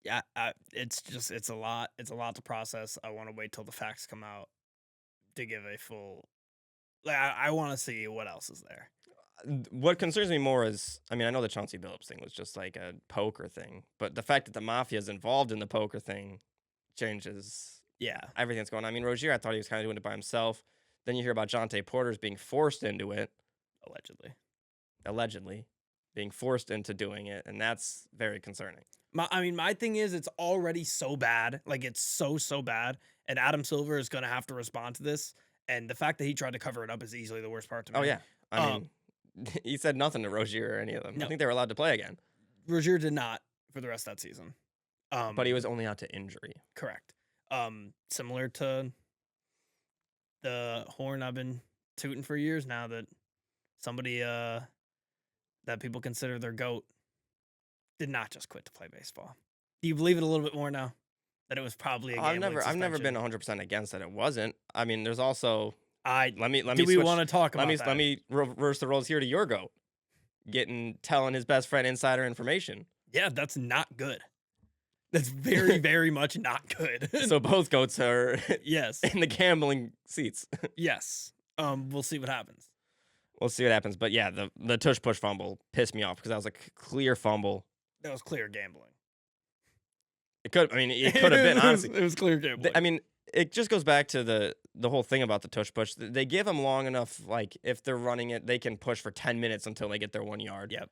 Speaker 1: yeah, it's a lot. It's a lot to process. I want to wait till the facts come out to give a full. Like, I want to see what else is there.
Speaker 2: What concerns me more is, I mean, I know the Chauncey Billups thing was just like a poker thing, but the fact that the mafia is involved in the poker thing changes everything that's going on. I mean, Rozier, I thought he was kind of doing it by himself. Then you hear about Jonte Porter's being forced into it. Allegedly being forced into doing it, and that's very concerning.
Speaker 1: My thing is, it's already so bad. Like, it's so bad, and Adam Silver is going to have to respond to this, and the fact that he tried to cover it up is easily the worst part to me.
Speaker 2: Oh, yeah. I mean, he said nothing to Rozier or any of them. No. I think they were allowed to play again.
Speaker 1: Rozier did not for the rest of that season.
Speaker 2: But he was only out to injury.
Speaker 1: Correct. Similar to the horn I've been tooting for years now that somebody that people consider their GOAT did not just quit to play baseball. Do you believe it a little bit more now? That it was probably a gambling suspension?
Speaker 2: I've never been 100% against that it wasn't. I mean, there's also...
Speaker 1: Let me want to talk about that?
Speaker 2: Let me reverse the roles here to your GOAT. Telling his best friend insider information.
Speaker 1: Yeah, that's not good. That's very, very much not good.
Speaker 2: So both GOATs are in the gambling seats.
Speaker 1: Yes. We'll see what happens.
Speaker 2: But yeah, the tush-push fumble pissed me off because that was a clear fumble.
Speaker 1: That was clear gambling.
Speaker 2: It could have been, honestly.
Speaker 1: It was clear gambling.
Speaker 2: I mean, it just goes back to the whole thing about the tush-push. They give them long enough, like, if they're running it, they can push for 10 minutes until they get their 1 yard.
Speaker 1: Yep.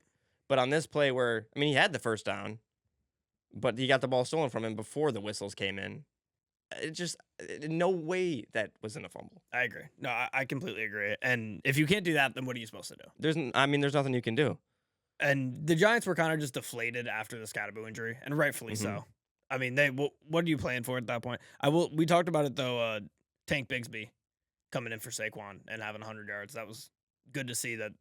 Speaker 2: But on this play where, I mean, he had the first down, but he got the ball stolen from him before the whistles came in. No way that wasn't a fumble.
Speaker 1: I agree. No, I completely agree. And if you can't do that, then what are you supposed to do?
Speaker 2: There's nothing you can do.
Speaker 1: And the Giants were kind of just deflated after the Scatterbo injury, and rightfully so. I mean, what are you playing for at that point? We talked about it though. Tank Bigsby coming in for Saquon and having 100 yards. That was good to see that.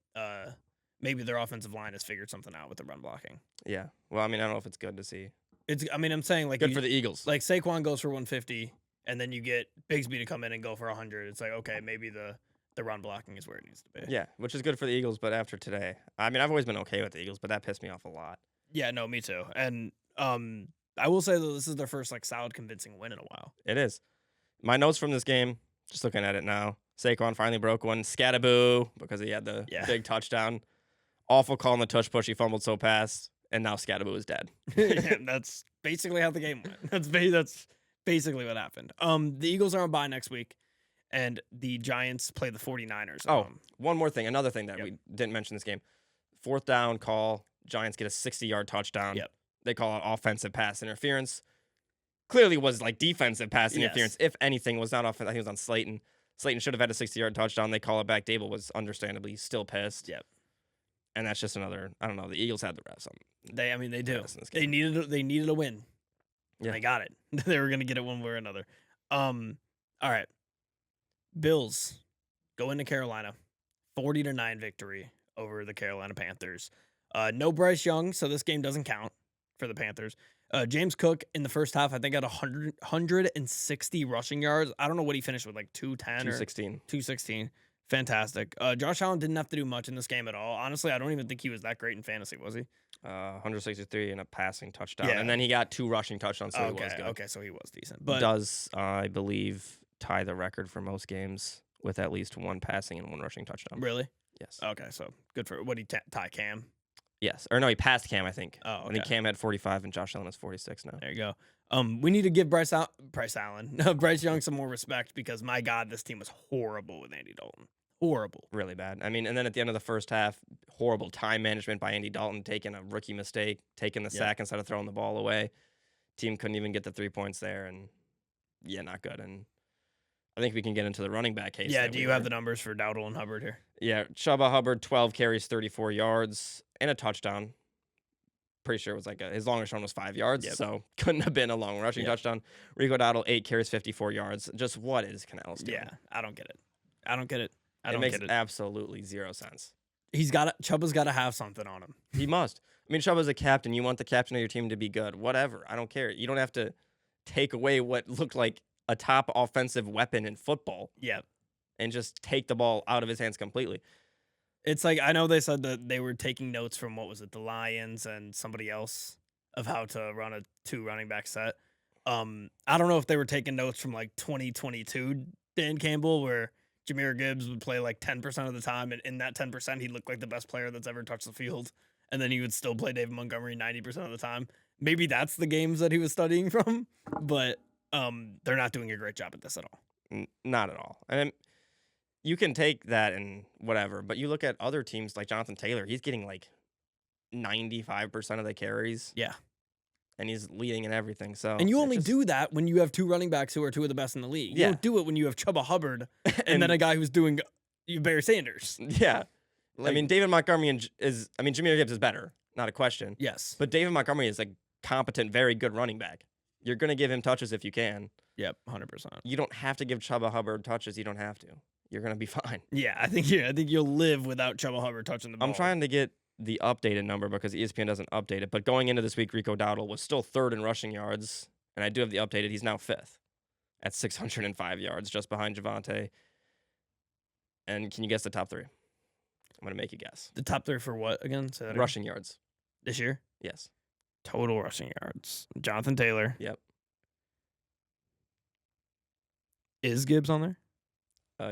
Speaker 1: Maybe their offensive line has figured something out with the run blocking.
Speaker 2: Yeah. Well, I mean, I don't know if it's good to see.
Speaker 1: I'm saying like
Speaker 2: good for the Eagles.
Speaker 1: Like Saquon goes for 150, and then you get Bigsby to come in and go for 100. It's like, okay, maybe the run blocking is where it needs to be.
Speaker 2: Yeah, which is good for the Eagles. But after today, I mean, I've always been okay with the Eagles, but that pissed me off a lot.
Speaker 1: Yeah, no, me too. And I will say though, this is their first like solid, convincing win in a while.
Speaker 2: It is. My notes from this game, just looking at it now. Saquon finally broke one. Scattaboo because he had the big touchdown. Awful call on the tush-push. He fumbled so fast, and now Scattaboo is dead.
Speaker 1: Yeah, that's basically how the game went. That's basically what happened. The Eagles are on bye next week, and the Giants play the 49ers.
Speaker 2: One more thing. Another thing that we didn't mention this game. 4th down call. Giants get a 60-yard touchdown.
Speaker 1: Yep.
Speaker 2: They call it offensive pass interference. Clearly was like defensive pass interference. If anything, was not offensive. I think it was on Slayton. Slayton should have had a 60-yard touchdown. They call it back. Dable was understandably still pissed.
Speaker 1: Yep.
Speaker 2: And that's just another. I don't know. The Eagles had the refs.
Speaker 1: They do. They needed a win. Yeah. They got it. They were gonna get it one way or another. All right. Bills go into Carolina, 40-9 victory over the Carolina Panthers. No Bryce Young, so this game doesn't count for the Panthers. James Cook in the first half, I think, had 160 rushing yards. I don't know what he finished with, like 210 or 216. Fantastic. Josh Allen didn't have to do much in this game at all. Honestly, I don't even think he was that great in fantasy, was he?
Speaker 2: 163 and a passing touchdown. Yeah. And then he got 2 rushing touchdowns, so he was good.
Speaker 1: Okay, so he was decent. But
Speaker 2: does, I believe, tie the record for most games with at least 1 passing and 1 rushing touchdown.
Speaker 1: Really?
Speaker 2: Yes.
Speaker 1: Okay, so good for what he tie Cam?
Speaker 2: Yes. Or no, he passed Cam, I think.
Speaker 1: Oh, okay.
Speaker 2: I think Cam had 45 and Josh Allen has 46 now.
Speaker 1: There you go. We need to give Bryce Young some more respect because, my God, this team was horrible with Andy Dalton. Horrible.
Speaker 2: Really bad. I mean, and then at the end of the first half, horrible time management by Andy Dalton, taking a rookie mistake, taking the sack instead of throwing the ball away. Team couldn't even get the 3 points there, and not good. And I think we can get into the running back case.
Speaker 1: Yeah, do you have the numbers for Dowdle and Hubbard here?
Speaker 2: Yeah, Chuba Hubbard, 12 carries, 34 yards, and a touchdown. Pretty sure it was like his longest run was 5 yards, so couldn't have been a long rushing touchdown. Rico Dowdle, 8 carries, 54 yards. Just what is Canales doing?
Speaker 1: Yeah, I don't get it.
Speaker 2: It makes absolutely 0 sense.
Speaker 1: Chuba's got to have something on him.
Speaker 2: He must. I mean, Chuba's a captain. You want the captain of your team to be good. Whatever. I don't care. You don't have to take away what looked like a top offensive weapon in football.
Speaker 1: Yeah.
Speaker 2: And just take the ball out of his hands completely.
Speaker 1: It's like, I know they said that they were taking notes from, the Lions and somebody else of how to run a 2 running back set. I don't know if they were taking notes from like 2022 Dan Campbell, where Jahmyr Gibbs would play like 10% of the time, and in that 10%, he'd look like the best player that's ever touched the field, and then he would still play David Montgomery 90% of the time. Maybe that's the games that he was studying from, but they're not doing a great job at this at all.
Speaker 2: Not at all. I mean, you can take that and whatever, but you look at other teams like Jonathan Taylor, he's getting like 95% of the carries.
Speaker 1: Yeah.
Speaker 2: And he's leading in everything. So,
Speaker 1: and you only do that when you have 2 running backs who are 2 of the best in the league. You don't do it when you have Chuba Hubbard and then a guy who's doing Barry Sanders.
Speaker 2: Yeah. Like, I mean, David Montgomery Jahmyr Gibbs is better, not a question.
Speaker 1: Yes.
Speaker 2: But David Montgomery is a competent, very good running back. You're going to give him touches if you can.
Speaker 1: Yep, 100%.
Speaker 2: You don't have to give Chuba Hubbard touches. You don't have to. You're going to be fine.
Speaker 1: Yeah, I think you'll live without Chuba Hubbard touching the ball.
Speaker 2: I'm trying to get the updated number because ESPN doesn't update it. But going into this week, Rico Dowdle was still 3rd in rushing yards. And I do have the updated. He's now 5th at 605 yards, just behind Javonte. And can you guess the top 3? I'm going to make you guess.
Speaker 1: The top 3 for what again?
Speaker 2: Rushing yards.
Speaker 1: This year?
Speaker 2: Yes.
Speaker 1: Total rushing yards. Jonathan Taylor.
Speaker 2: Yep.
Speaker 1: Is Gibbs on there?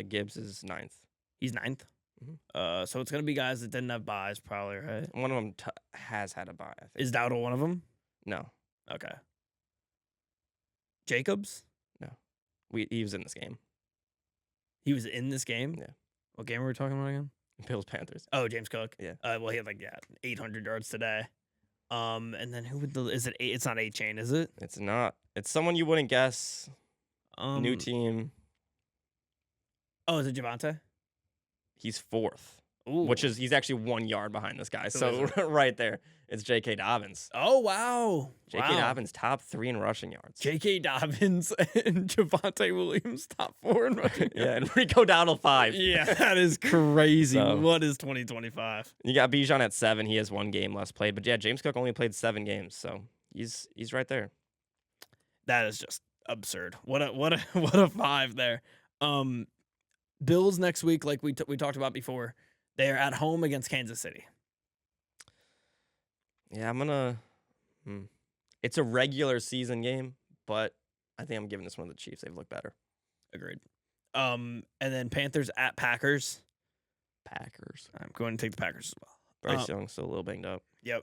Speaker 2: Gibbs is 9th.
Speaker 1: He's 9th? Mm-hmm. So it's going to be guys that didn't have buys probably, right?
Speaker 2: One of them has had a bye, I think.
Speaker 1: Is Dowdle one of them?
Speaker 2: No.
Speaker 1: Okay. Jacobs?
Speaker 2: No. He was in this game.
Speaker 1: He was in this game?
Speaker 2: Yeah.
Speaker 1: What game were we talking about again?
Speaker 2: Bills Panthers.
Speaker 1: Oh, James Cook.
Speaker 2: Yeah.
Speaker 1: Well, he had 800 yards today. And then who would is it? It's not A-Chain, is it?
Speaker 2: It's not. It's someone you wouldn't guess. New team.
Speaker 1: Oh, is it Javonte?
Speaker 2: He's 4th.
Speaker 1: Ooh.
Speaker 2: He's actually 1 yard behind this guy. So right there, it's J.K. Dobbins.
Speaker 1: Oh, wow.
Speaker 2: J.K. Dobbins, top 3 in rushing yards.
Speaker 1: J.K. Dobbins and Javonte Williams, top 4 in rushing yards.
Speaker 2: Yeah, and Rico Dowdle, 5.
Speaker 1: Yeah, that is crazy. What is 2025?
Speaker 2: You got Bijan at 7. He has 1 game less played. But yeah, James Cook only played 7 games. So he's right there.
Speaker 1: That is just absurd. What a 5 there. Bills next week, like we talked about before, they are at home against Kansas City.
Speaker 2: Yeah, I'm gonna. It's a regular season game, but I think I'm giving this one to the Chiefs. They've looked better.
Speaker 1: Agreed. And then Panthers at Packers. I'm going to take the Packers as well.
Speaker 2: Bryce Young's still a little banged up.
Speaker 1: Yep.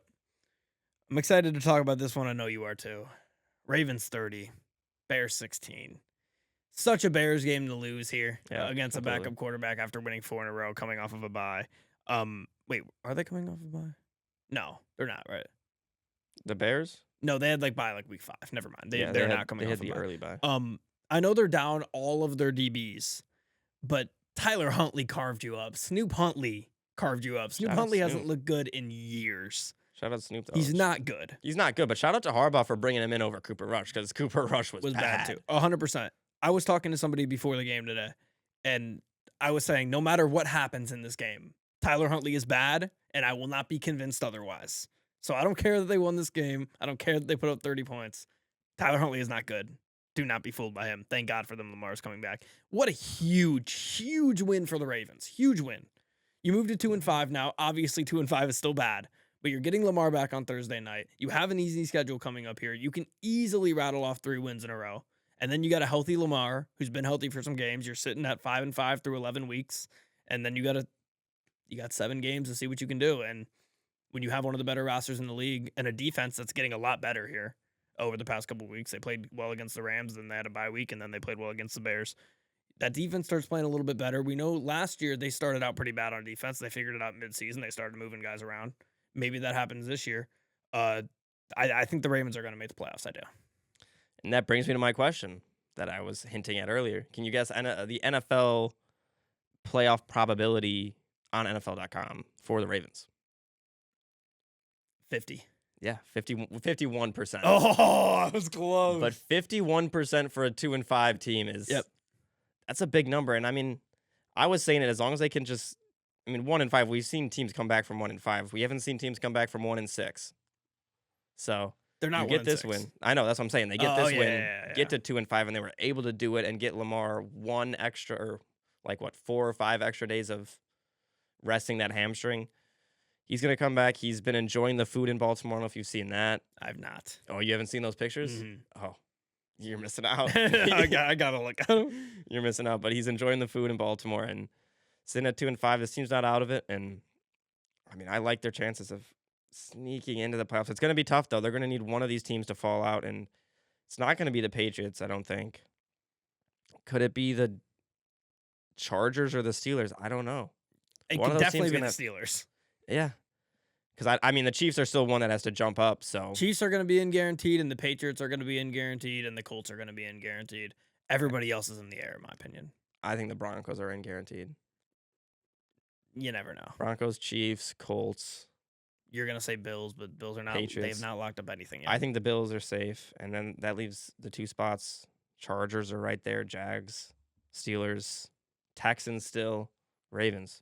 Speaker 1: I'm excited to talk about this one. I know you are too. Ravens 30, Bears 16. Such a Bears game to lose here against a backup quarterback after winning 4 in a row, coming off of a bye. Wait, are they coming off of a bye? No, they're not, right?
Speaker 2: The Bears?
Speaker 1: No, they had bye week 5. Never mind. They're not coming off of a bye.
Speaker 2: They had the early bye.
Speaker 1: I know they're down all of their DBs, but Tyler Huntley carved you up. Snoop Huntley carved you up. Snoop Huntley hasn't looked good in years.
Speaker 2: Shout out to Snoop.
Speaker 1: He's not good.
Speaker 2: He's not good, but shout out to Harbaugh for bringing him in over Cooper Rush because Cooper Rush was
Speaker 1: bad too. 100%. I was talking to somebody before the game today, and I was saying no matter what happens in this game, Tyler Huntley is bad, and I will not be convinced otherwise. So I don't care that they won this game. I don't care that they put up 30 points. Tyler Huntley is not good. Do not be fooled by him. Thank God for them. Lamar's coming back. What a huge win for the Ravens. Huge win. You moved to 2-5 now. Obviously, 2-5 is still bad, but you're getting Lamar back on Thursday night. You have an easy schedule coming up here. You can easily rattle off 3 wins in a row. And then you got a healthy Lamar who's been healthy for some games. You're sitting at 5-5 through 11 weeks. And then you got 7 games to see what you can do. And when you have one of the better rosters in the league and a defense that's getting a lot better here over the past couple of weeks, they played well against the Rams, then they had a bye week, and then they played well against the Bears. That defense starts playing a little bit better. We know last year they started out pretty bad on defense. They figured it out midseason. They started moving guys around. Maybe that happens this year. I think the Ravens are going to make the playoffs. I do.
Speaker 2: And that brings me to my question that I was hinting at earlier. Can you guess the NFL playoff probability on NFL.com for the Ravens?
Speaker 1: 50.
Speaker 2: Yeah, 51%.
Speaker 1: Oh, I was close.
Speaker 2: But 51% for a 2-5 team is that's a big number. And I mean, I was saying it as long as they can just I mean, 1-5. We've seen teams come back from 1-5. We haven't seen teams come back from 1-6. So
Speaker 1: they're not.
Speaker 2: You get this win. I know, that's what I'm saying. They get this win, get to 2-5, and they were able to do it and get Lamar 1 extra, or 4 or 5 extra days of resting that hamstring. He's gonna come back. He's been enjoying the food in Baltimore. I don't know if you've seen that.
Speaker 1: I've not.
Speaker 2: Oh, you haven't seen those pictures?
Speaker 1: Mm-hmm.
Speaker 2: Oh, you're missing out.
Speaker 1: I gotta look at him.
Speaker 2: You're missing out. But he's enjoying the food in Baltimore and sitting at 2-5. This team's not out of it, and I mean, I like their chances of sneaking into the playoffs. It's going to be tough, though. They're going to need one of these teams to fall out, and it's not going to be the Patriots, I don't think. Could it be the Chargers or the Steelers? I don't know.
Speaker 1: It could definitely be the Steelers.
Speaker 2: Yeah. Because, I mean, the Chiefs are still one that has to jump up, so.
Speaker 1: Chiefs are going to be in guaranteed, and the Patriots are going to be in guaranteed, and the Colts are going to be in guaranteed. Everybody else is in the air, in my opinion.
Speaker 2: I think the Broncos are in guaranteed.
Speaker 1: You never know.
Speaker 2: Broncos, Chiefs, Colts.
Speaker 1: You're going to say Bills, but Bills are not.
Speaker 2: Patriots.
Speaker 1: They've not locked up anything yet.
Speaker 2: I think the Bills are safe, and then that leaves the 2 spots. Chargers are right there. Jags, Steelers, Texans still, Ravens.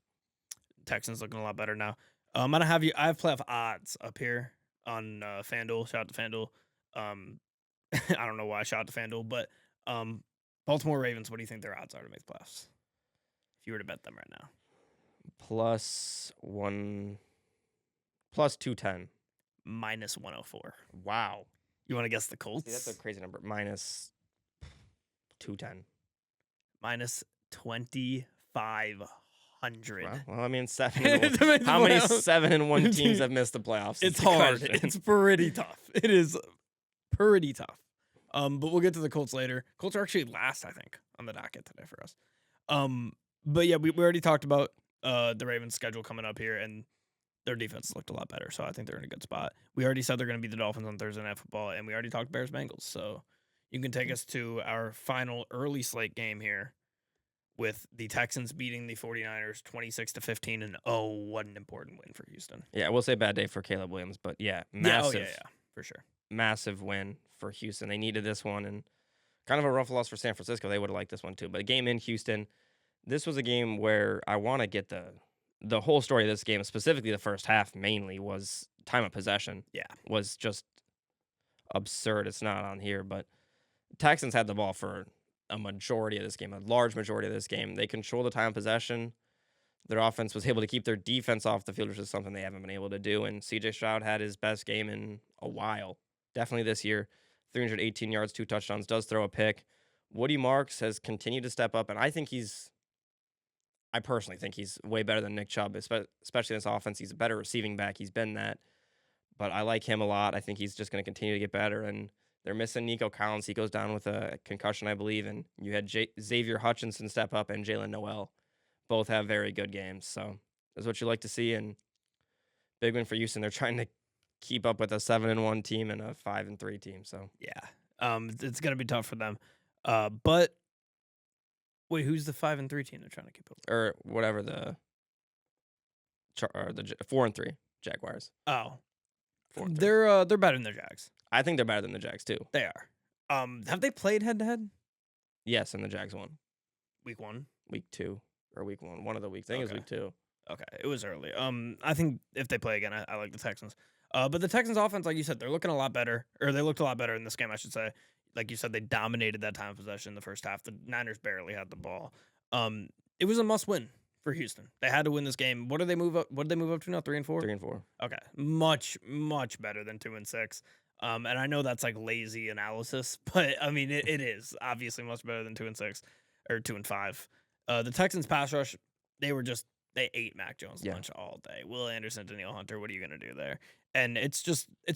Speaker 1: Texans looking a lot better now. I'm going to have I have playoff odds up here on FanDuel. Shout out to FanDuel. I don't know why I shout out to FanDuel, but Baltimore Ravens, what do you think their odds are to make the playoffs? If you were to bet them right now.
Speaker 2: +1, +210.
Speaker 1: -104.
Speaker 2: Wow.
Speaker 1: You want to guess the Colts?
Speaker 2: See, that's a crazy number. -210.
Speaker 1: -2,500.
Speaker 2: Well, I mean, 7-1. How many 7-1 teams have missed the playoffs?
Speaker 1: It's hard. It's pretty tough. It is pretty tough. But we'll get to the Colts later. Colts are actually last, I think, on the docket today for us. But yeah, we already talked about the Ravens' schedule coming up here, and their defense looked a lot better, so I think they're in a good spot. We already said they're going to beat the Dolphins on Thursday Night Football, and we already talked Bears-Bengals, so you can take us to our final early slate game here with the Texans beating the 49ers 26-15, and what an important win for Houston.
Speaker 2: Yeah, we'll say bad day for Caleb Williams, but yeah, massive.
Speaker 1: Yeah, for sure.
Speaker 2: Massive win for Houston. They needed this one, and kind of a rough loss for San Francisco. They would have liked this one too, but a game in Houston. This was a game where I want to get the whole story of this game, specifically the first half mainly, was time of possession.
Speaker 1: Yeah.
Speaker 2: Was just absurd. It's not on here, but Texans had the ball for a majority of this game, a large majority of this game. They controlled the time of possession. Their offense was able to keep their defense off the field, which is something they haven't been able to do. And C.J. Stroud had his best game in a while. Definitely this year. 318 yards, 2 touchdowns, does throw a pick. Woody Marks has continued to step up, and I personally think he's way better than Nick Chubb, especially in this offense. He's a better receiving back. He's been that. But I like him a lot. I think he's just going to continue to get better. And they're missing Nico Collins. He goes down with a concussion, I believe. And you had Xavier Hutchinson step up and Jalen Noel. Both have very good games. So that's what you like to see. And big win for Houston. They're trying to keep up with a 7-1 team and a 5-3 team. So
Speaker 1: yeah, it's going to be tough for them. But wait, who's the 5-3 team they're trying to keep up with?
Speaker 2: Or whatever the 4-3 Jaguars.
Speaker 1: Oh,
Speaker 2: 4-3.
Speaker 1: They're better than the Jags.
Speaker 2: I think they're better than the Jags too.
Speaker 1: They are. Have they played head to head?
Speaker 2: Yes, and the Jags won.
Speaker 1: Week 1,
Speaker 2: week 2, or week 1. One of the weeks. I think it was week 2.
Speaker 1: Okay, it was early. I think if they play again, I like the Texans. But the Texans offense, like you said, they're looking a lot better, or they looked a lot better in this game, I should say. Like you said, they dominated that time of possession in the first half. The Niners barely had the ball. It was a must-win for Houston. They had to win this game. What did they move up? What did they move up to now? 3-4.
Speaker 2: 3-4.
Speaker 1: Okay, much better than 2-6. And I know that's like lazy analysis, but I mean it is obviously much better than 2-6 or 2-5. The Texans pass rush, they ate Mac Jones lunch all day. Will Anderson, Danielle Hunter, what are you gonna do there? And it's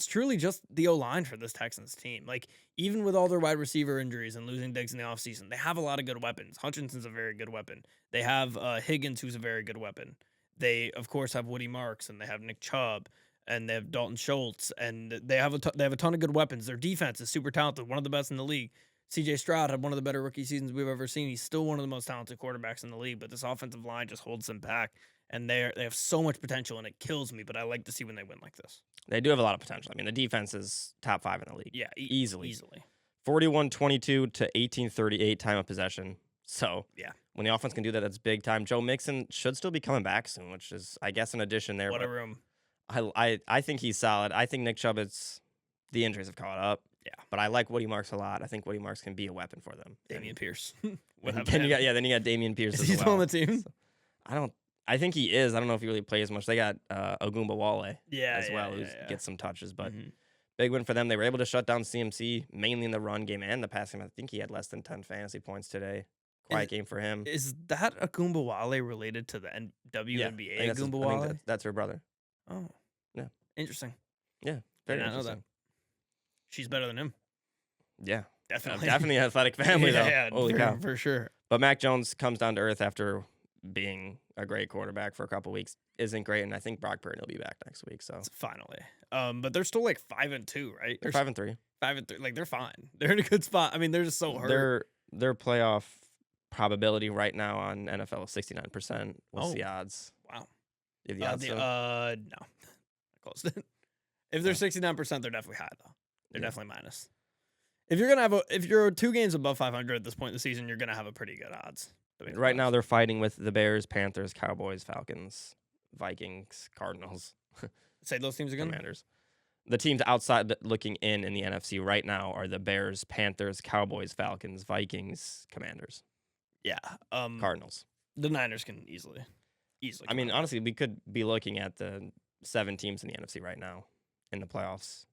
Speaker 1: truly just the O-line for this Texans team. Like, even with all their wide receiver injuries and losing Diggs in the offseason, they have a lot of good weapons. Hutchinson's a very good weapon. They have Higgins, who's a very good weapon. They, of course, have Woody Marks, and they have Nick Chubb, and they have Dalton Schultz, and they have a ton of good weapons. Their defense is super talented, one of the best in the league. C.J. Stroud had one of the better rookie seasons we've ever seen. He's still one of the most talented quarterbacks in the league, but this offensive line just holds them back. And they have so much potential, and it kills me, but I like to see when they win like this.
Speaker 2: They do have a lot of potential. I mean, the defense is top 5 in the league.
Speaker 1: Yeah,
Speaker 2: easily.
Speaker 1: 41-22
Speaker 2: to 18-38 time of possession. So,
Speaker 1: yeah,
Speaker 2: when the offense can do that, that's big time. Joe Mixon should still be coming back soon, which is, I guess, an addition there.
Speaker 1: What a room.
Speaker 2: I think he's solid. I think Nick Chubb, the injuries have caught up.
Speaker 1: Yeah.
Speaker 2: But I like Woody Marks a lot. I think Woody Marks can be a weapon for them.
Speaker 1: Damian Pierce.
Speaker 2: Then you got Damian Pierce
Speaker 1: Is
Speaker 2: as
Speaker 1: he
Speaker 2: well.
Speaker 1: still on the team?
Speaker 2: So, I think he is. I don't know if he really plays much. They got Ogunbowale as well, who gets some touches. But big win for them. They were able to shut down CMC, mainly in the run game and the passing game. I think he had less than 10 fantasy points today. Quiet game for him.
Speaker 1: Is that Ogunbowale related to the WNBA Ogunbowale?
Speaker 2: That's her brother.
Speaker 1: Oh.
Speaker 2: Yeah.
Speaker 1: Interesting.
Speaker 2: Yeah. Very
Speaker 1: I know
Speaker 2: interesting.
Speaker 1: that. She's better than him.
Speaker 2: Yeah.
Speaker 1: Definitely.
Speaker 2: Definitely an athletic family, though.
Speaker 1: Yeah,
Speaker 2: Holy cow.
Speaker 1: For sure.
Speaker 2: But Mac Jones comes down to earth after being a great quarterback for a couple weeks. Isn't great, and I think Brock Purdy will be back next week. So
Speaker 1: finally. But they're still like 5-2, right?
Speaker 2: They're 5-3.
Speaker 1: 5-3. Like, they're fine. They're in a good spot. I mean, they're just so hurt.
Speaker 2: Their playoff probability right now on NFL is 69%. What's the odds?
Speaker 1: Wow.
Speaker 2: You have the odds?
Speaker 1: No. I closed it. If they're 69%, they're definitely high, though. They're definitely minus. If you're 2 games above 500 at this point in the season, you're gonna have a pretty good odds.
Speaker 2: Right now, they're fighting with the Bears, Panthers, Cowboys, Falcons, Vikings, Cardinals.
Speaker 1: Say those teams again.
Speaker 2: Commanders. The teams outside looking in the NFC right now are the Bears, Panthers, Cowboys, Falcons, Vikings, Commanders.
Speaker 1: Yeah.
Speaker 2: Cardinals.
Speaker 1: The Niners can easily.
Speaker 2: I mean, honestly, we could be looking at the 7 teams in the NFC right now in the playoffs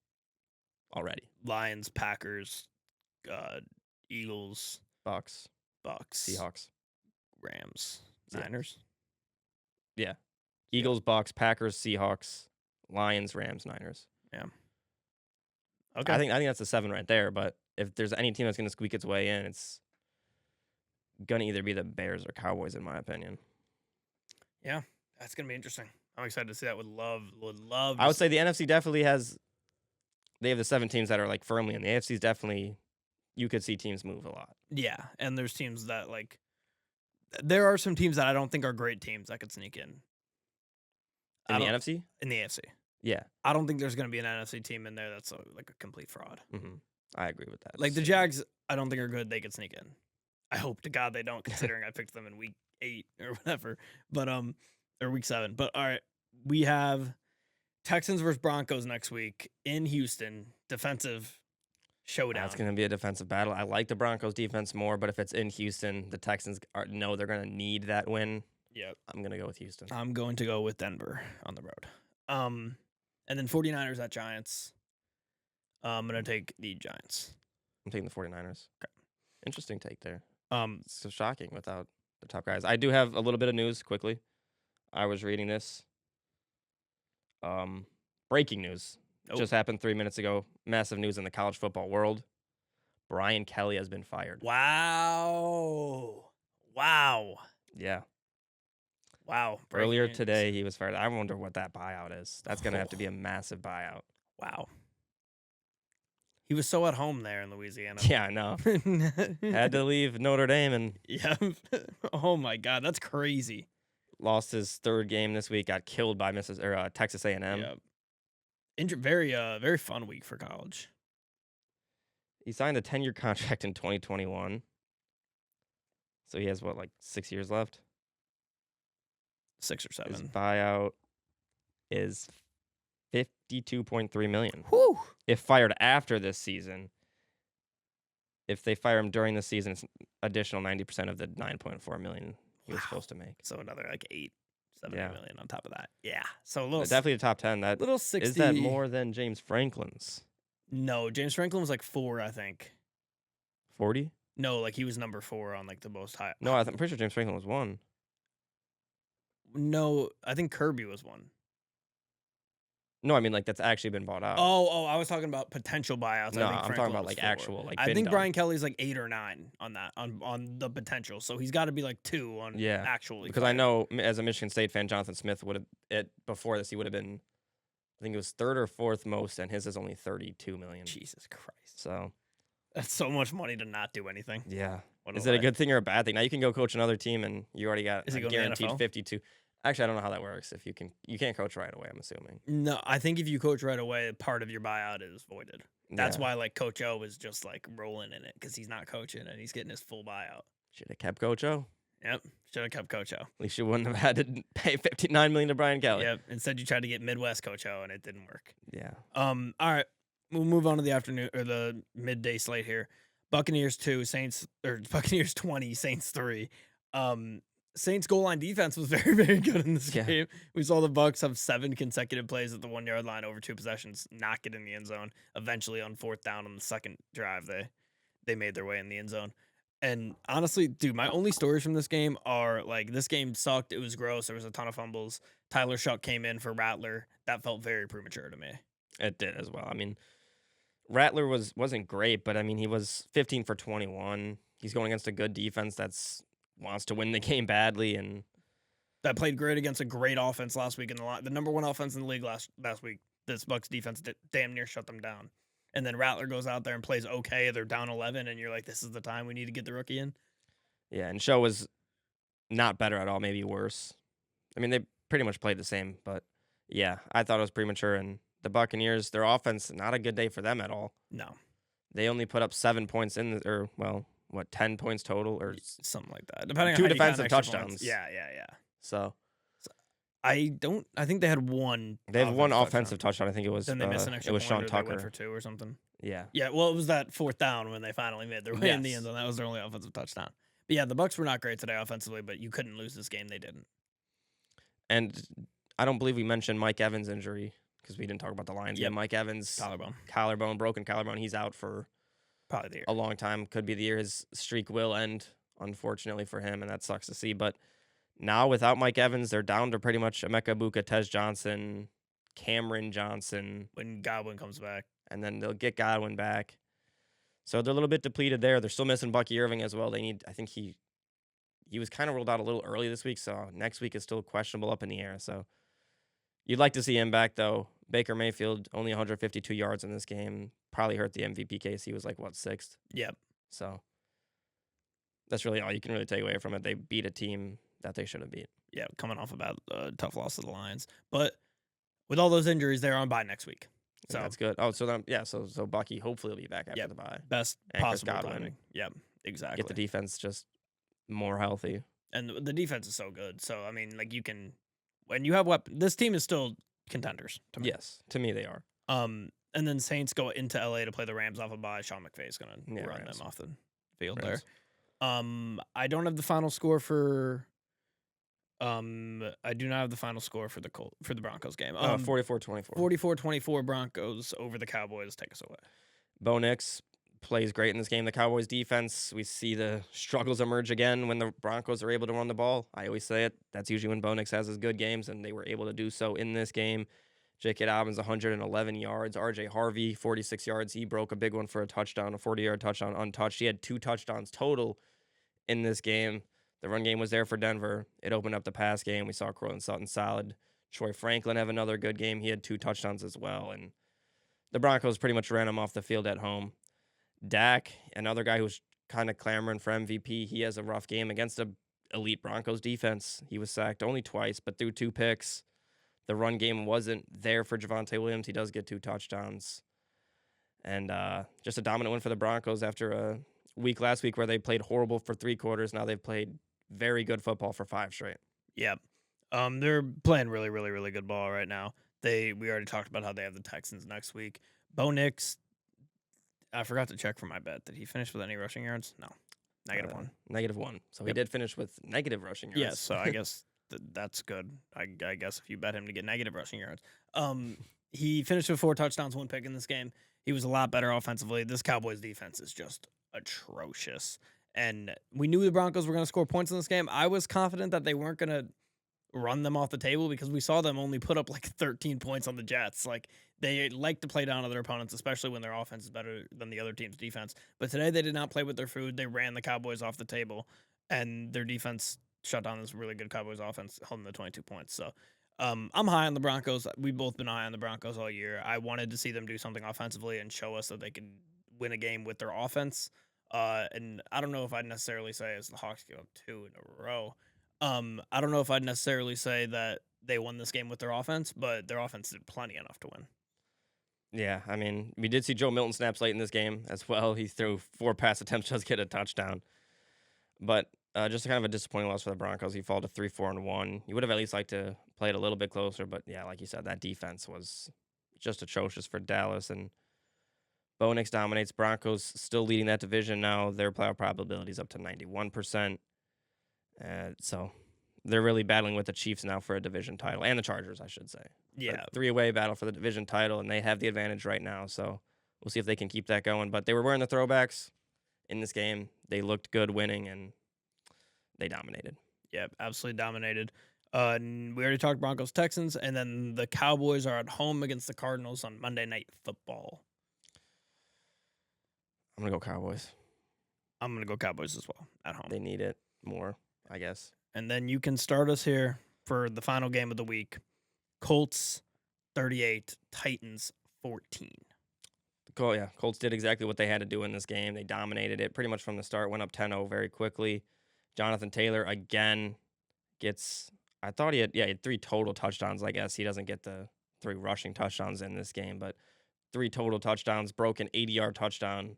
Speaker 2: already.
Speaker 1: Lions, Packers, Eagles,
Speaker 2: Bucs, Seahawks,
Speaker 1: Rams, Niners.
Speaker 2: Yeah. Eagles, Bucs, Packers, Seahawks, Lions, Rams, Niners.
Speaker 1: Yeah. Okay.
Speaker 2: I think that's a 7 right there, but if there's any team that's going to squeak its way in, it's going to either be the Bears or Cowboys, in my opinion.
Speaker 1: Yeah, that's going to be interesting. I'm excited to see that. Would love.
Speaker 2: I would say the NFC definitely has. They have the 7 teams that are like firmly in the AFC's definitely. You could see teams move a lot.
Speaker 1: Yeah, and there's teams that like. There are some teams that I don't think are great teams that could sneak in.
Speaker 2: In the NFC?
Speaker 1: In the AFC.
Speaker 2: Yeah.
Speaker 1: I don't think there's going to be an NFC team in there that's like a complete fraud.
Speaker 2: Mm-hmm. I agree with that.
Speaker 1: Like the Jags, I don't think are good. They could sneak in. I hope to God they don't, considering I picked them in week 8 or whatever. But or week 7. But all right, we have Texans versus Broncos next week in Houston. Defensive showdown.
Speaker 2: That's going to be a defensive battle. I like the Broncos defense more, but if it's in Houston, the Texans know they're going to need that win.
Speaker 1: Yep.
Speaker 2: I'm going to go with Houston.
Speaker 1: I'm going to go with Denver on the road. And then 49ers at Giants. I'm going to take the Giants.
Speaker 2: I'm taking the 49ers.
Speaker 1: Okay.
Speaker 2: Interesting take there. It's so shocking without the top guys. I do have a little bit of news quickly. I was reading this. Breaking news. Just happened 3 minutes ago. Massive news in the college football world. Brian Kelly has been fired.
Speaker 1: Wow.
Speaker 2: Yeah.
Speaker 1: Wow.
Speaker 2: Earlier today, he was fired. I wonder what that buyout is. That's going to have to be a massive buyout.
Speaker 1: Wow. He was so at home there in Louisiana.
Speaker 2: Yeah, I know. Had to leave Notre Dame and
Speaker 1: oh my God, that's crazy.
Speaker 2: Lost his 3rd game this week. Got killed by Texas A&M.
Speaker 1: Yeah. Very fun week for college.
Speaker 2: He signed a 10-year contract in 2021. So he has 6 years left?
Speaker 1: 6 or 7.
Speaker 2: His buyout is $52.3 million.
Speaker 1: Whew.
Speaker 2: If fired after this season, if they fire him during the season, it's additional 90% of the $9.4 million he was supposed to make.
Speaker 1: So another $7 million on top of that. Yeah. So a little
Speaker 2: definitely a top 10. That
Speaker 1: little 60.
Speaker 2: Is that more than James Franklin's?
Speaker 1: No, James Franklin was 4, I think.
Speaker 2: 40?
Speaker 1: No, he was number 4 on the most high.
Speaker 2: No, I'm pretty sure James Franklin was 1.
Speaker 1: No, I think Kirby was 1.
Speaker 2: No, I mean that's actually been bought out.
Speaker 1: Oh, I was talking about potential buyouts.
Speaker 2: No,
Speaker 1: I think
Speaker 2: I'm talking about actual
Speaker 1: I think Brian Kelly's 8 or 9 on that on the potential. So he's got to be 2 on actually.
Speaker 2: Because I know as a Michigan State fan, Jonathan Smith would have before this he would have been, I think it was 3rd or 4th most, and his is only $32 million.
Speaker 1: Jesus Christ!
Speaker 2: So
Speaker 1: that's so much money to not do anything.
Speaker 2: Yeah. Is it a good thing or a bad thing? Now you can go coach another team, and you already got guaranteed 52. Actually, I don't know how that works. If you can't coach right away, I'm assuming.
Speaker 1: No, I think if you coach right away, part of your buyout is voided. That's why Coach O is just rolling in it because he's not coaching and he's getting his full buyout.
Speaker 2: Should have kept Coach O.
Speaker 1: Yep. Should have kept Coach O.
Speaker 2: At least you wouldn't have had to pay $59 million to Brian Kelly.
Speaker 1: Yep. Instead, you tried to get Midwest Coach O, and it didn't work.
Speaker 2: Yeah.
Speaker 1: All right. We'll move on to the afternoon or the midday slate here. Buccaneers 2, Buccaneers 20, Saints 3. Saints goal line defense was very, very good in this game. We saw the Bucs have 7 consecutive plays at the 1-yard line over 2 possessions, not get in the end zone. Eventually, on 4th down on the second drive, they made their way in the end zone. And honestly, dude, my only stories from this game are like this game sucked. It was gross. There was a ton of fumbles. Tyler Shuck came in for Rattler. That felt very premature to me.
Speaker 2: It did as well. I mean, Rattler wasn't great, but I mean, he was 15 for 21. He's going against a good defense that's wants to win the game badly, and
Speaker 1: that played great against a great offense last week in the number 1 offense in the league last week. This Bucs defense damn near shut them down. And then Rattler goes out there and plays okay. They're down 11, and you're like, this is the time we need to get the rookie in.
Speaker 2: Yeah, and Show was not better at all, maybe worse. I mean, they pretty much played the same, but yeah, I thought it was premature. And the Buccaneers, their offense, not a good day for them at all.
Speaker 1: No.
Speaker 2: They only put up 7 points 10 points total or
Speaker 1: something like that. Depending on
Speaker 2: 2
Speaker 1: how
Speaker 2: defensive
Speaker 1: touchdowns.
Speaker 2: touchdowns.
Speaker 1: Yeah.
Speaker 2: So
Speaker 1: I think they had one.
Speaker 2: They have one offensive touchdown. I think it was.
Speaker 1: Then they missed an extra
Speaker 2: it was
Speaker 1: point,
Speaker 2: Sean
Speaker 1: or
Speaker 2: Tucker
Speaker 1: they went for 2 or something.
Speaker 2: Yeah.
Speaker 1: Yeah. Well, it was that 4th down when they finally made their way in the end zone. That was their only offensive touchdown. But yeah, the Bucs were not great today offensively, but you couldn't lose this game. They didn't.
Speaker 2: And I don't believe we mentioned Mike Evans' injury because we didn't talk about the Lions. Yeah, Mike Evans broken collarbone. He's out for
Speaker 1: probably the year.
Speaker 2: A long time. Could be the year. His streak will end, unfortunately for him, and that sucks to see. But now without Mike Evans, they're down to pretty much Emeka Egbuka, Tez Johnson, Cameron Johnson.
Speaker 1: When Godwin comes back.
Speaker 2: And then they'll get Godwin back. So they're a little bit depleted there. They're still missing Bucky Irving as well. I think he was kind of ruled out a little early this week, so next week is still questionable up in the air. So you'd like to see him back, though. Baker Mayfield, only 152 yards in this game. Probably hurt the MVP case. He was like, 6th?
Speaker 1: Yep.
Speaker 2: So that's really all you can really take away from it. They beat a team that they should have beat.
Speaker 1: Yeah, coming off about a tough loss to the Lions. But with all those injuries, they're on bye next week. So
Speaker 2: that's good. Oh, so Bucky hopefully will be back after the bye.
Speaker 1: Best possible timing. Yep, exactly.
Speaker 2: Get the defense just more healthy.
Speaker 1: And the defense is so good. So, I mean, like, you can, when you have weapons, this team is still contenders to me.
Speaker 2: Yes, to me they are.
Speaker 1: And then Saints go into LA to play the Rams off a bye. Sean McVay is going to run them off the field there. I don't have the final score for I do not have the final score for the Broncos game.
Speaker 2: 44-24.
Speaker 1: 44-24 Broncos over the Cowboys. Take us away.
Speaker 2: Bo Nix plays great in this game. The Cowboys defense, we see the struggles emerge again when the Broncos are able to run the ball. I always say it. That's usually when Bo Nix has his good games, and they were able to do so in this game. J.K. Dobbins, 111 yards. R.J. Harvey, 46 yards. He broke a big one for a touchdown, a 40-yard touchdown untouched. He had 2 touchdowns total in this game. The run game was there for Denver. It opened up the pass game. We saw Cortland Sutton solid. Troy Franklin have another good game. He had 2 touchdowns as well. And the Broncos pretty much ran him off the field at home. Dak, another guy who's kind of clamoring for MVP, he has a rough game against a elite Broncos defense. He was sacked only twice, but threw 2 picks. The run game wasn't there for Javonte Williams. He does get 2 touchdowns. And just a dominant win for the Broncos after a week last week where they played horrible for 3 quarters. Now they've played very good football for 5 straight.
Speaker 1: Yep. They're playing really, really, really good ball right now. We already talked about how they have the Texans next week. Bo Nix, I forgot to check for my bet. Did he finish with any rushing yards? No. -1.
Speaker 2: -1. So he did finish with negative rushing yards.
Speaker 1: Yes, so I guess that's good. I guess if you bet him to get negative rushing yards. He finished with 4 touchdowns, 1 pick in this game. He was a lot better offensively. This Cowboys defense is just atrocious. And we knew the Broncos were going to score points in this game. I was confident that they weren't going to run them off the table because we saw them only put up like 13 points on the Jets. Like, they like to play down to their opponents, especially when their offense is better than the other team's defense. But today they did not play with their food. They ran the Cowboys off the table, and their defense shut down this really good Cowboys offense, holding the 22 points. So I'm high on the Broncos. We've both been high on the Broncos all year. I wanted to see them do something offensively and show us that they could win a game with their offense. And I don't know if I'd necessarily say, as the Hawks go 2 in a row, I don't know if I'd necessarily say that they won this game with their offense, but their offense did plenty enough to win.
Speaker 2: Yeah, I mean, we did see Joe Milton snaps late in this game as well. He threw 4 pass attempts, just get a touchdown. But Just kind of a disappointing loss for the Broncos. He fall to 3-4-1. You would have at least liked to play it a little bit closer, but yeah, like you said, that defense was just atrocious for Dallas. And Bo Nix dominates. Broncos still leading that division now. Their playoff probability is up to 91%. So they're really battling with the Chiefs now for a division title, and the Chargers, I should say.
Speaker 1: Yeah.
Speaker 2: A 3-way battle for the division title, and they have the advantage right now. So we'll see if they can keep that going. But they were wearing the throwbacks in this game. They looked good winning, and they dominated.
Speaker 1: Yeah, absolutely dominated. We already talked Broncos, Texans, and then the Cowboys are at home against the Cardinals on Monday Night Football.
Speaker 2: I'm going to go Cowboys.
Speaker 1: I'm going to go Cowboys as well at home.
Speaker 2: They need it more, I guess.
Speaker 1: And then you can start us here for the final game of the week. Colts 38, Titans 14.
Speaker 2: Colts did exactly what they had to do in this game. They dominated it pretty much from the start, went up 10-0 very quickly. Jonathan Taylor again gets, I thought he had 3 total touchdowns, I guess. He doesn't get the 3 rushing touchdowns in this game, but 3 total touchdowns, broke an 80-yard touchdown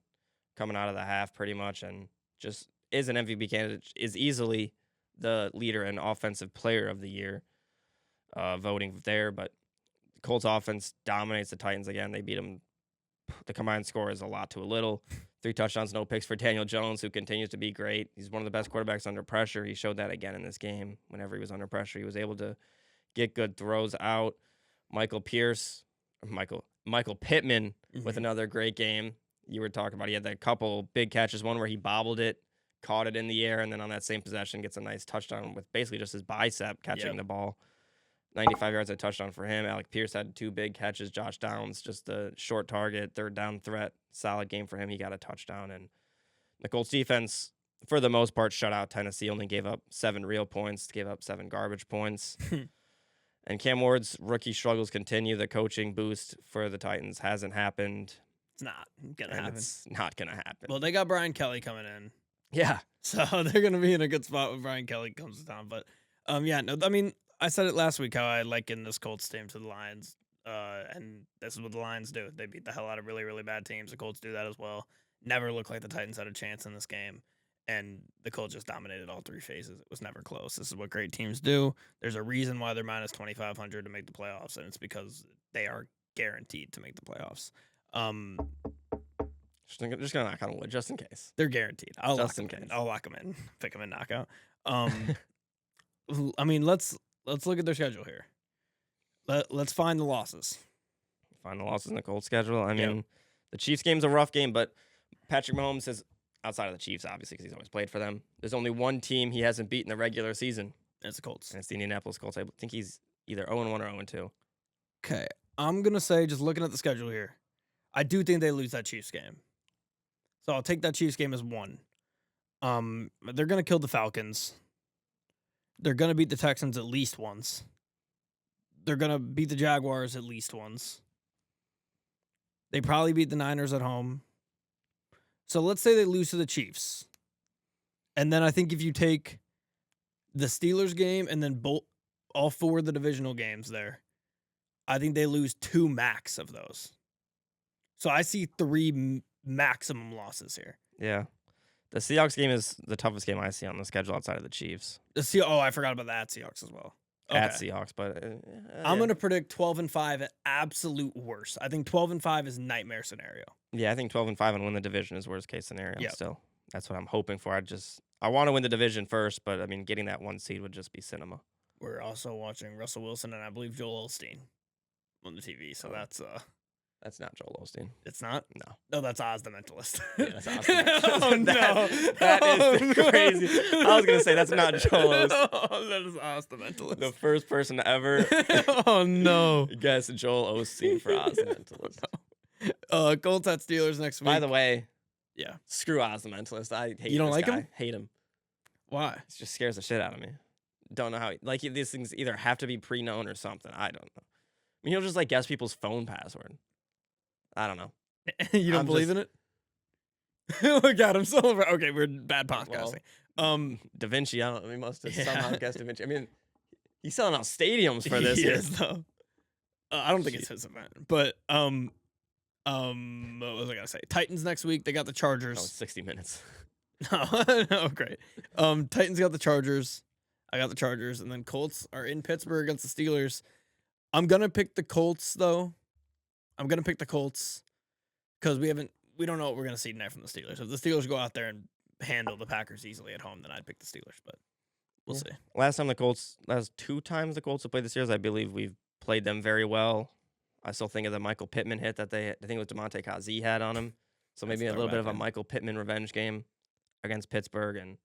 Speaker 2: coming out of the half pretty much, and just is an MVP candidate, is easily the leader and offensive player of the year voting there. But the Colts offense dominates the Titans again. They beat them. The combined score is a lot to a little. 3 touchdowns, no picks for Daniel Jones, who continues to be great. He's one of the best quarterbacks under pressure. He showed that again in this game. Whenever he was under pressure, he was able to get good throws out. Michael Pittman with another great game. You were talking about, he had that couple big catches, one where he bobbled it, caught it in the air, and then on that same possession gets a nice touchdown with basically just his bicep catching the ball. 95 yards, a touchdown for him. Alec Pierce had 2 big catches. Josh Downs, just a short target, third down threat. Solid game for him. He got a touchdown. And the Colts defense, for the most part, shut out Tennessee. Only gave up 7 real points, gave up 7 garbage points. And Cam Ward's rookie struggles continue. The coaching boost for the Titans hasn't happened.
Speaker 1: It's not going to happen.
Speaker 2: It's not going to happen.
Speaker 1: Well, they got Brian Kelly coming in.
Speaker 2: Yeah.
Speaker 1: So they're going to be in a good spot when Brian Kelly comes to town. But, I said it last week how I liken this Colts team to the Lions, and this is what the Lions do. They beat the hell out of really, really bad teams. The Colts do that as well. Never looked like the Titans had a chance in this game, and the Colts just dominated all 3 phases. It was never close. This is what great teams do. There's a reason why they're minus 2,500 to make the playoffs, and it's because they are guaranteed to make the playoffs.
Speaker 2: Just going to knock on wood, just in case.
Speaker 1: They're guaranteed. I'll lock them in. Pick them in knockout. Let's look at their schedule here. Let's find the losses.
Speaker 2: Find the losses in the Colts schedule. I mean, the Chiefs game's a rough game, but Patrick Mahomes has, outside of the Chiefs, obviously, because he's always played for them, there's only one team he hasn't beaten the regular season.
Speaker 1: It's the Colts.
Speaker 2: And it's the Indianapolis Colts. I think he's either 0-1 or 0-2.
Speaker 1: Okay. I'm going to say, just looking at the schedule here, I do think they lose that Chiefs game. So I'll take that Chiefs game as 1. They're going to kill the Falcons. They're going to beat the Texans at least once. They're going to beat the Jaguars at least once. They probably beat the Niners at home. So let's say they lose to the Chiefs. And then I think if you take the Steelers game and then all 4 of the divisional games there, I think they lose 2 max of those. So I see 3 maximum losses here.
Speaker 2: Yeah. The Seahawks game is the toughest game I see on the schedule outside of the Chiefs.
Speaker 1: I forgot about that Seahawks as well. Okay.
Speaker 2: At Seahawks, but
Speaker 1: I'm going to predict 12-5 at absolute worst. I think 12-5 is nightmare scenario.
Speaker 2: Yeah, I think 12-5 and win the division is worst case scenario. Yep. Still, that's what I'm hoping for. I want to win the division first, but I mean, getting that 1 seed would just be cinema.
Speaker 1: We're also watching Russell Wilson and I believe Joel Osteen on the TV, so
Speaker 2: That's not Joel Osteen.
Speaker 1: It's not?
Speaker 2: No.
Speaker 1: No, that's Oz the Mentalist.
Speaker 2: Yeah, that's Oz the Mentalist.
Speaker 1: Oh, no.
Speaker 2: That is crazy. I was going to say that's not Joel Osteen.
Speaker 1: Oh, that is Oz the Mentalist.
Speaker 2: The first person to ever
Speaker 1: oh, no.
Speaker 2: guess Joel Osteen for Oz the Mentalist.
Speaker 1: Colts at Steelers next week.
Speaker 2: By the way,
Speaker 1: yeah,
Speaker 2: screw Oz the Mentalist. I hate
Speaker 1: You don't
Speaker 2: this
Speaker 1: like
Speaker 2: guy.
Speaker 1: him?
Speaker 2: Hate him.
Speaker 1: Why?
Speaker 2: It just scares the shit out of me. Don't know how. These things either have to be pre-known or something. I don't know. I mean, he'll just guess people's phone password. I don't know.
Speaker 1: You don't believe in it? Look at him. Okay, we're bad podcasting.
Speaker 2: Da Vinci, we must have somehow guessed Da Vinci. I mean, he's selling out stadiums for this.
Speaker 1: He is, though. I don't think it's his event. But, what was I going to say? Titans next week. They got the Chargers.
Speaker 2: Oh, 60 minutes.
Speaker 1: No, great. Titans got the Chargers. I got the Chargers, and then Colts are in Pittsburgh against the Steelers. I'm gonna pick the Colts though. I'm gonna pick the Colts because we don't know what we're gonna see tonight from the Steelers. If the Steelers go out there and handle the Packers easily at home, then I'd pick the Steelers. But we'll see.
Speaker 2: Last 2 times the Colts have played the Steelers, I believe we've played them very well. I still think of the Michael Pittman hit that I think it was DeMonte Kazee had on him. So maybe a little bit of a Michael Pittman revenge game against Pittsburgh and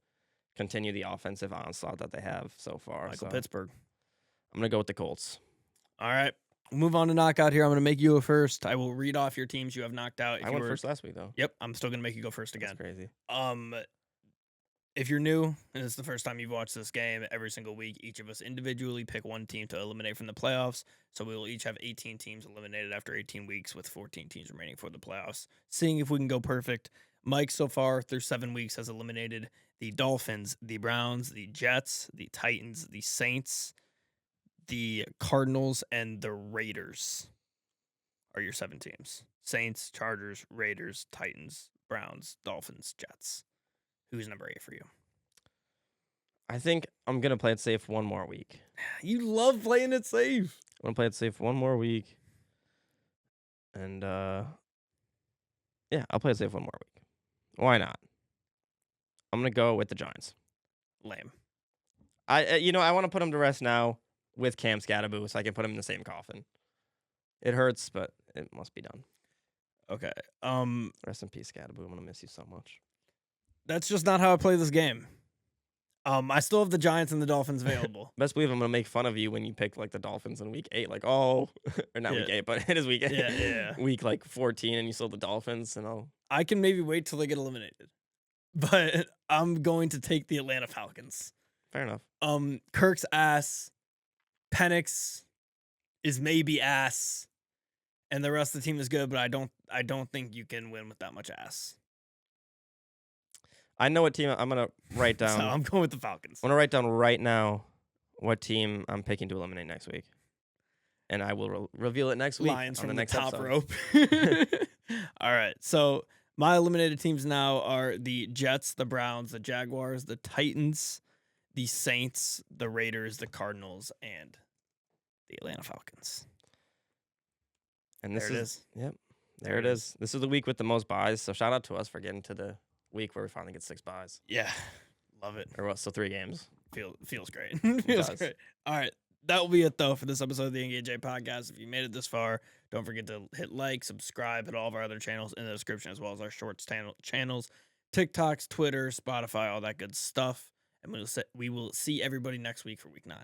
Speaker 2: continue the offensive onslaught that they have so far.
Speaker 1: Pittsburgh.
Speaker 2: I'm going to go with the Colts.
Speaker 1: All right. We'll move on to knockout here. I'm going to make you go first. I will read off your teams you have knocked out.
Speaker 2: I went first last week, though.
Speaker 1: Yep. I'm still going to make you go first again.
Speaker 2: That's crazy.
Speaker 1: If you're new and it's the first time you've watched this game, every single week, each of us individually pick one team to eliminate from the playoffs. So we will each have 18 teams eliminated after 18 weeks with 14 teams remaining for the playoffs. Seeing if we can go perfect. Mike, so far, through 7 weeks, has eliminated the Dolphins, the Browns, the Jets, the Titans, the Saints, the Cardinals, and the Raiders are your 7 teams. Saints, Chargers, Raiders, Titans, Browns, Dolphins, Jets. Who's number 8 for you?
Speaker 2: I think I'm going to play it safe one more week.
Speaker 1: You love playing it safe.
Speaker 2: I'm going to play it safe one more week. And, I'll play it safe one more week. Why not? I'm going to go with the Giants.
Speaker 1: Lame.
Speaker 2: I want to put him to rest now with Cam Scatterboo so I can put him in the same coffin. It hurts, but it must be done.
Speaker 1: Okay.
Speaker 2: Rest in peace, Scatterboo. I'm going to miss you so much.
Speaker 1: That's just not how I play this game. I still have the Giants and the Dolphins available.
Speaker 2: Best believe I'm going to make fun of you when you pick, like, the Dolphins in week 8. Like, or not week 8, but it is week 8.
Speaker 1: Yeah.
Speaker 2: Week, 14, and you still have the Dolphins, and
Speaker 1: I can maybe wait till they get eliminated. But I'm going to take the Atlanta Falcons.
Speaker 2: Fair enough.
Speaker 1: Kirk's ass. Penix is maybe ass. And the rest of the team is good, but I don't think you can win with that much ass.
Speaker 2: I know what team I'm going to write down.
Speaker 1: So I'm going with the Falcons.
Speaker 2: I'm going to write down right now what team I'm picking to eliminate next week. And I will reveal it next week.
Speaker 1: Lions
Speaker 2: on
Speaker 1: from
Speaker 2: the next
Speaker 1: top
Speaker 2: episode.
Speaker 1: rope. All right. So my eliminated teams now are the Jets, the Browns, the Jaguars, the Titans, the Saints, the Raiders, the Cardinals, and the Atlanta Falcons.
Speaker 2: And this
Speaker 1: is.
Speaker 2: Yep. There it is. This is the week with the most buys. So shout out to us for getting to the week where we finally get 6 buys.
Speaker 1: Yeah. Love it.
Speaker 2: Or what? So 3 games.
Speaker 1: Feels great. Feels great. All right. That will be it, though, for this episode of the Engage Podcast. If you made it this far, don't forget to hit like, subscribe, hit all of our other channels in the description, as well as our shorts channels, TikToks, Twitter, Spotify, all that good stuff. And we will see everybody next week for week 9.